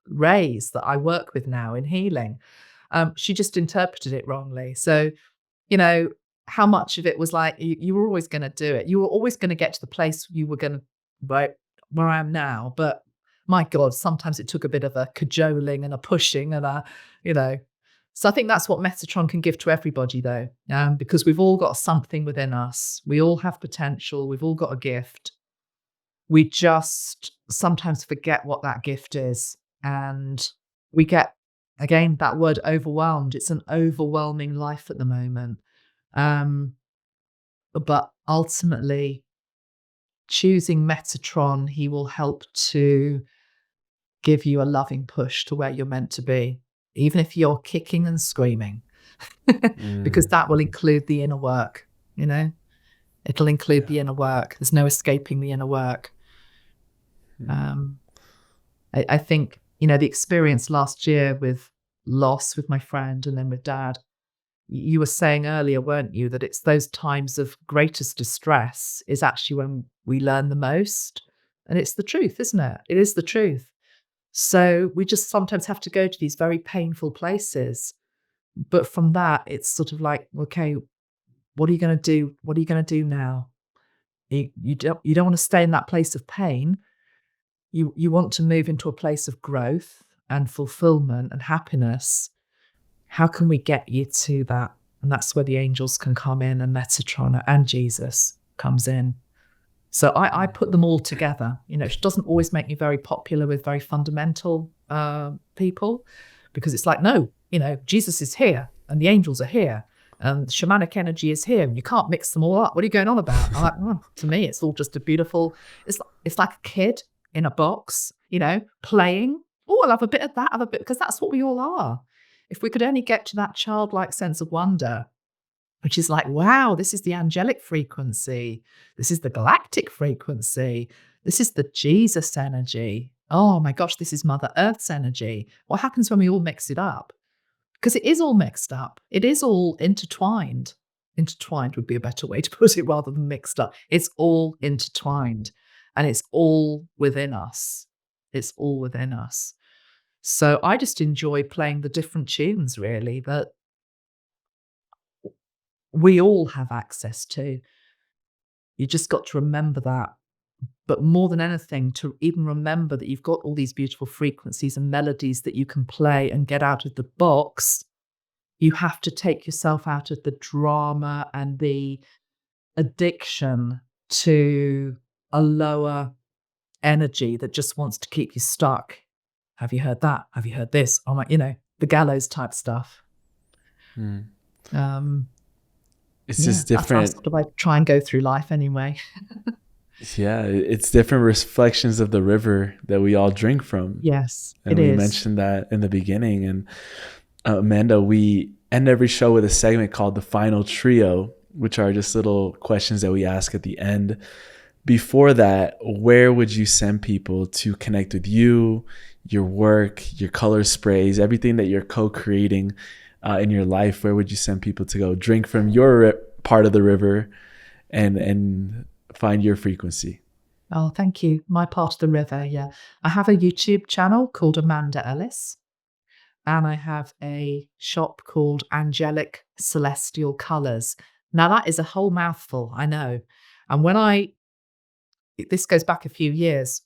rays that I work with now in healing. She just interpreted it wrongly. So, you know, how much of it was like, you were always going to do it. You were always going to get to the place you were going to, right, where I am now. But my God, sometimes it took a bit of a cajoling and a pushing and So I think that's what Metatron can give to everybody, though, because we've all got something within us. We all have potential. We've all got a gift. We just sometimes forget what that gift is. And we get, again, that word overwhelmed. It's an overwhelming life at the moment. But ultimately, choosing Metatron, he will help to give you a loving push to where you're meant to be, even if you're kicking and screaming, because that will include the inner work, It'll include the inner work. There's no escaping the inner work. I think, the experience last year with loss with my friend and then with Dad, you were saying earlier, weren't you, that it's those times of greatest distress is actually when we learn the most. And it's the truth, isn't it? It is the truth. So we just sometimes have to go to these very painful places. But from that, it's sort of like, okay, what are you going to do? What are you going to do now? You don't want to stay in that place of pain. You want to move into a place of growth and fulfillment and happiness. How can we get you to that? And that's where the angels can come in, and Metatron and Jesus comes in. So I put them all together. It doesn't always make me very popular with very fundamental people, because it's like, no, Jesus is here and the angels are here and shamanic energy is here, and you can't mix them all up. What are you going on about? I'm like, to me, it's all just a beautiful, it's like a kid in a box, playing. Oh, I'll have a bit of that, because that's what we all are. If we could only get to that childlike sense of wonder, which is like, wow, this is the angelic frequency. This is the galactic frequency. This is the Jesus energy. Oh my gosh, this is Mother Earth's energy. What happens when we all mix it up? Because it is all mixed up. It is all intertwined. Intertwined would be a better way to put it rather than mixed up. It's all intertwined, and it's all within us. It's all within us. So I just enjoy playing the different tunes, really, that we all have access to. You just got to remember that. But more than anything, to even remember that you've got all these beautiful frequencies and melodies that you can play and get out of the box, you have to take yourself out of the drama and the addiction to a lower energy that just wants to keep you stuck. Have you heard that? Have you heard this? Oh my, the gallows type stuff. It's just different. That's what I try and go through life anyway. Yeah, it's different reflections of the river that we all drink from. Yes, and we mentioned that in the beginning. And Amanda, we end every show with a segment called the Final Trio, which are just little questions that we ask at the end. Before that, where would you send people to connect with you, your work, your color sprays, everything that you're co-creating in your life? Where would you send people to go drink from your part of the river and find your frequency? Oh, thank you. My part of the river, yeah. I have a YouTube channel called Amanda Ellis, and I have a shop called Angelic Celestial Colors. Now, that is a whole mouthful, I know. And this goes back a few years.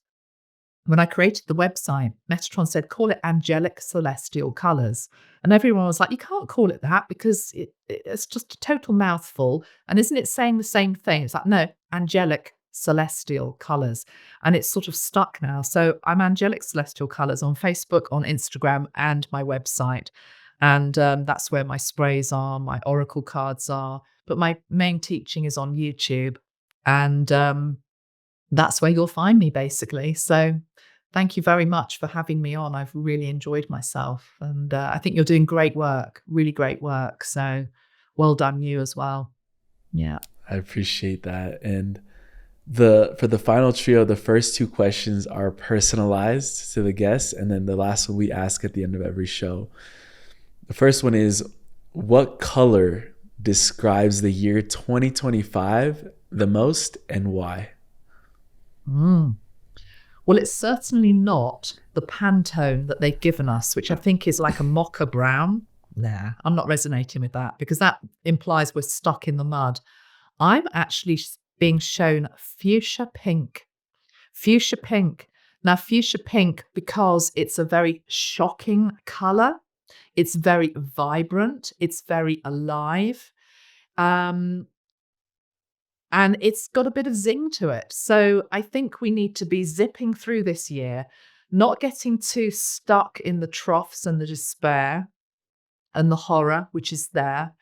When I created the website, Metatron said, call it Angelic Celestial Colors. And everyone was like, you can't call it that because it's just a total mouthful. And isn't it saying the same thing? It's like, no, Angelic Celestial Colors. And it's sort of stuck now. So I'm Angelic Celestial Colors on Facebook, on Instagram, and my website. And that's where my sprays are, my oracle cards are. But my main teaching is on YouTube. And that's where you'll find me, basically. So thank you very much for having me on. I've really enjoyed myself. And I think you're doing great work, really great work. So well done, you as well. Yeah. I appreciate that. And for the final trio, the first two questions are personalized to the guests. And then the last one we ask at the end of every show. The first one is, what color describes the year 2025 the most and why? Well, it's certainly not the Pantone that they've given us, which I think is like a mocha brown. Nah, I'm not resonating with that because that implies we're stuck in the mud. I'm actually being shown fuchsia pink. Fuchsia pink. Now, fuchsia pink, because it's a very shocking color. It's very vibrant. It's very alive. And it's got a bit of zing to it. So I think we need to be zipping through this year, not getting too stuck in the troughs and the despair and the horror, which is there,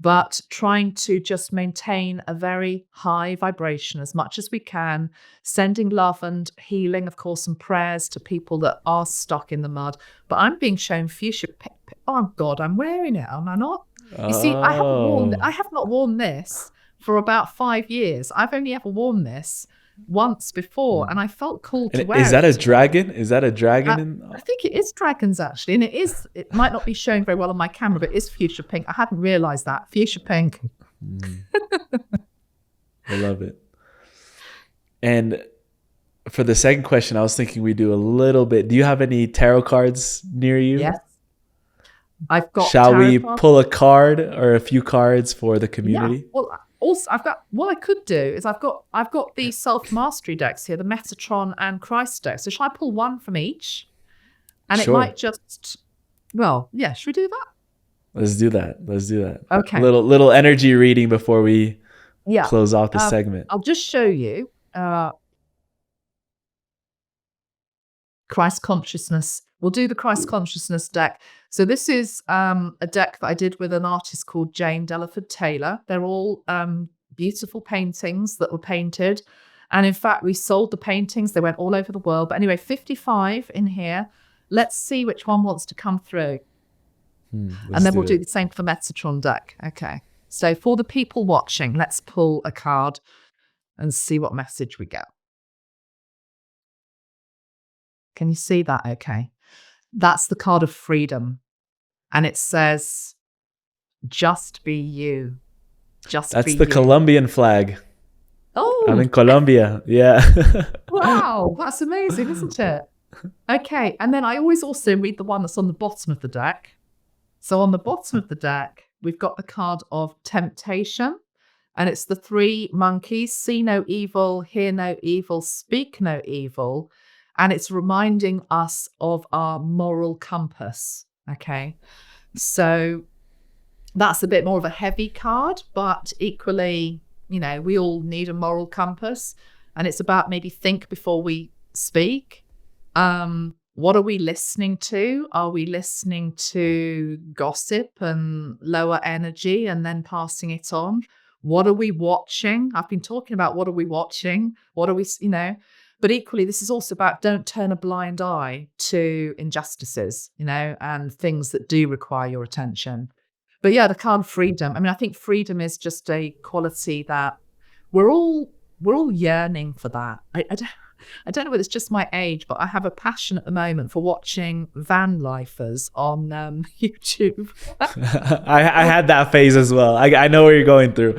but trying to just maintain a very high vibration as much as we can, sending love and healing, of course, and prayers to people that are stuck in the mud. But I'm being shown fuchsia. Oh, God, I'm wearing it, am I not? You see, I have not worn this for about 5 years. I've only ever worn this once before, and I felt called to wear it. Is that a dragon? Is that a dragon? I think it is dragons, actually. And it might not be showing very well on my camera, but it is fuchsia pink. I hadn't realized that. Fuchsia pink. I love it. And For the second question, I was thinking we do a little bit. Do you have any tarot cards near you? Yes. I've got Shall tarot we cards. pull a card or a few cards for the Yeah. community? Well, also I've got what I could do is I've got the self-mastery decks here, the Metatron and Christ deck. So shall I pull one from each? And it Sure. might just, well, yeah, should we do that? Let's do that. Let's do that. Okay. Little energy reading before we close off the segment. I'll just show you Christ Consciousness. We'll do the Christ Consciousness deck. So this is a deck that I did with an artist called Jane Delaford Taylor. They're all beautiful paintings that were painted. And in fact, we sold the paintings. They went all over the world. But anyway, 55 in here. Let's see which one wants to come through. And then we'll do the same for the Metatron deck. Okay. So for the people watching, let's pull a card and see what message we get. Can you see that? Okay. That's the card of freedom. And it says, just be you. That's the Colombian flag. Oh, I'm in Colombia. Yeah. Wow. That's amazing, isn't it? Okay. And then I always also read the one that's on the bottom of the deck. So on the bottom of the deck, we've got the card of temptation. And it's the three monkeys: see no evil, hear no evil, speak no evil. And it's reminding us of our moral compass. Okay. So that's a bit more of a heavy card, but equally, we all need a moral compass. And it's about maybe think before we speak. What are we listening to? Are we listening to gossip and lower energy and then passing it on? What are we watching? I've been talking about what are we watching? What are we, but equally, this is also about don't turn a blind eye to injustices, and things that do require your attention. But yeah, the card freedom. I mean, I think freedom is just a quality that we're all yearning for that. I don't know whether it's just my age, but I have a passion at the moment for watching van lifers on YouTube. I had that phase as well. I know what you're going through.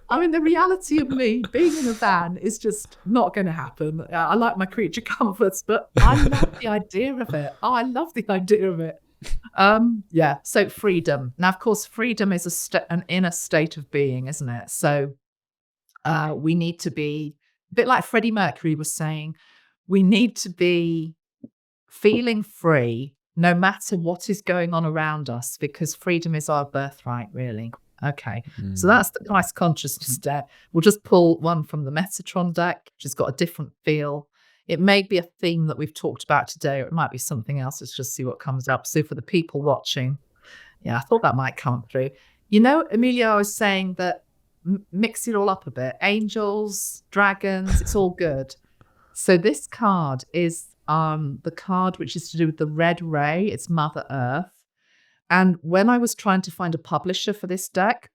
I mean, the reality of me being in a van is just not going to happen. I like my creature comforts, but I love the idea of it. Oh, I love the idea of it. Yeah. So freedom. Now, of course, freedom is an inner state of being, isn't it? So we need to be a bit like Freddie Mercury was saying. We need to be feeling free no matter what is going on around us, because freedom is our birthright, really. Okay, so that's the Christ Consciousness deck. We'll just pull one from the Metatron deck, which has got a different feel. It may be a theme that we've talked about today, or it might be something else. Let's just see what comes up. So for the people watching, yeah, I thought that might come through. Emilio, I was saying that mix it all up a bit. Angels, dragons, it's all good. So this card is the card which is to do with the red ray. It's Mother Earth. And when I was trying to find a publisher for this deck,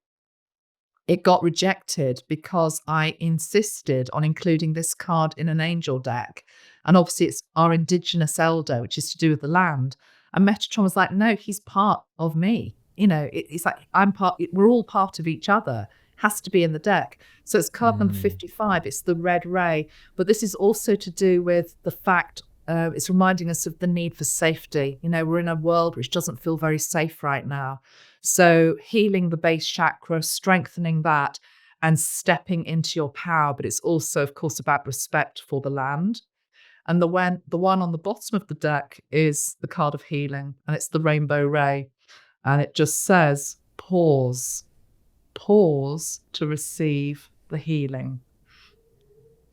it got rejected because I insisted on including this card in an angel deck. And obviously it's our indigenous elder, which is to do with the land. And Metatron was like, no, he's part of me. It's like we're all part of each other. Has to be in the deck. So it's card number 55. It's the red ray. But this is also to do with the fact it's reminding us of the need for safety. We're in a world which doesn't feel very safe right now. So healing the base chakra, strengthening that, and stepping into your power. But it's also, of course, about respect for the land. And the one on the bottom of the deck is the card of healing, and it's the rainbow ray. And it just says, pause to receive the healing.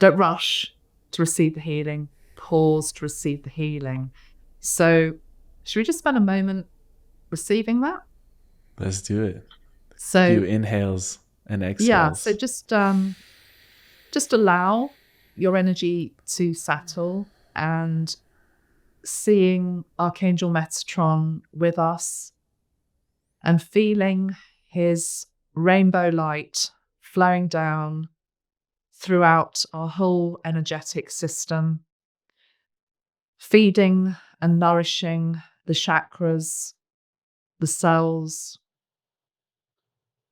Don't rush to receive the healing. Pause to receive the healing. So should we just spend a moment receiving that? Let's do it. So a few inhales and exhales. Yeah, so just allow your energy to settle, and seeing Archangel Metatron with us and feeling his rainbow light flowing down throughout our whole energetic system, feeding and nourishing the chakras, the cells,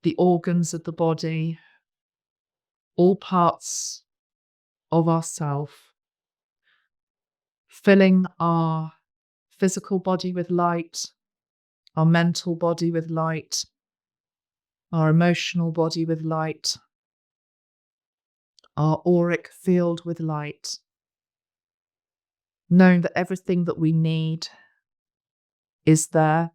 the organs of the body, all parts of ourself, filling our physical body with light, our mental body with light, our emotional body with light, our auric field with light, knowing that everything that we need is there,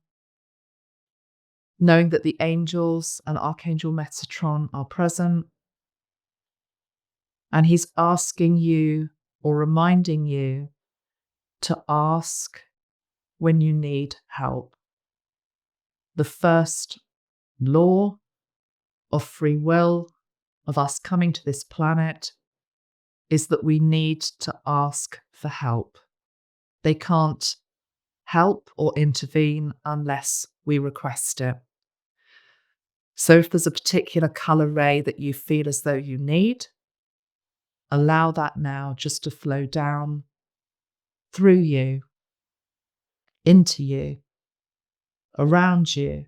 knowing that the angels and Archangel Metatron are present, and he's asking you or reminding you to ask when you need help. The first law of free will, of us coming to this planet, is that we need to ask for help. They can't help or intervene unless we request it. So if there's a particular color ray that you feel as though you need, allow that now just to flow down through you, into you, around you,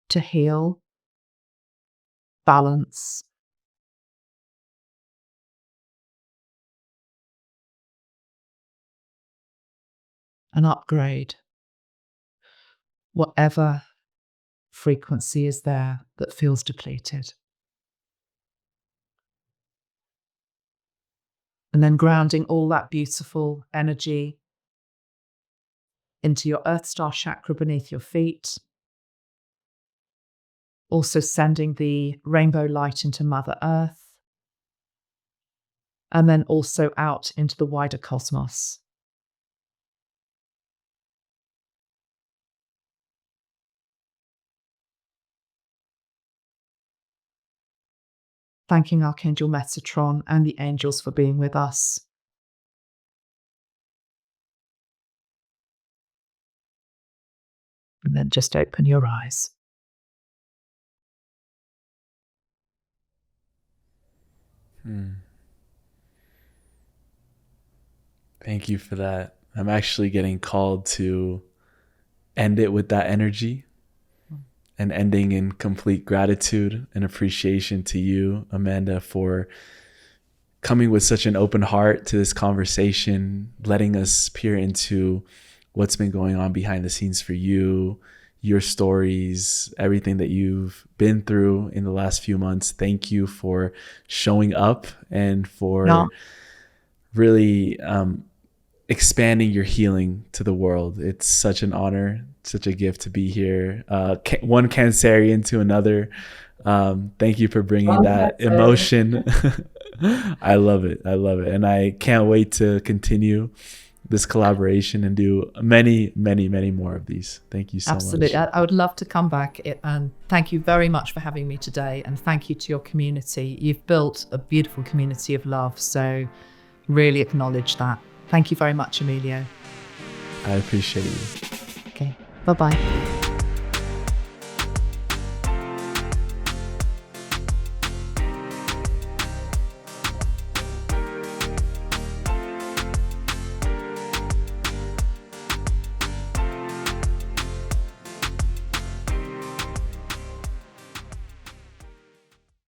to heal, balance, and upgrade whatever frequency is there that feels depleted. And then grounding all that beautiful energy into your Earth Star chakra beneath your feet. Also sending the rainbow light into Mother Earth. And then also out into the wider cosmos. Thanking Archangel Metatron and the angels for being with us. And then just open your eyes. Thank you for that. I'm actually getting called to end it with that energy and ending in complete gratitude and appreciation to you, Amanda, for coming with such an open heart to this conversation, letting us peer into what's been going on behind the scenes for you, your stories, everything that you've been through in the last few months. Thank you for showing up and for really expanding your healing to the world. It's such an honor, such a gift to be here. One Cancerian to another. Thank you for bringing that emotion. I love it. I love it. And I can't wait to continue this collaboration and do many, many, many more of these. Thank you so much. Absolutely. I would love to come back. And thank you very much for having me today. And thank you to your community. You've built a beautiful community of love. So really acknowledge that. Thank you very much, Emilio. I appreciate you. Okay. Bye-bye.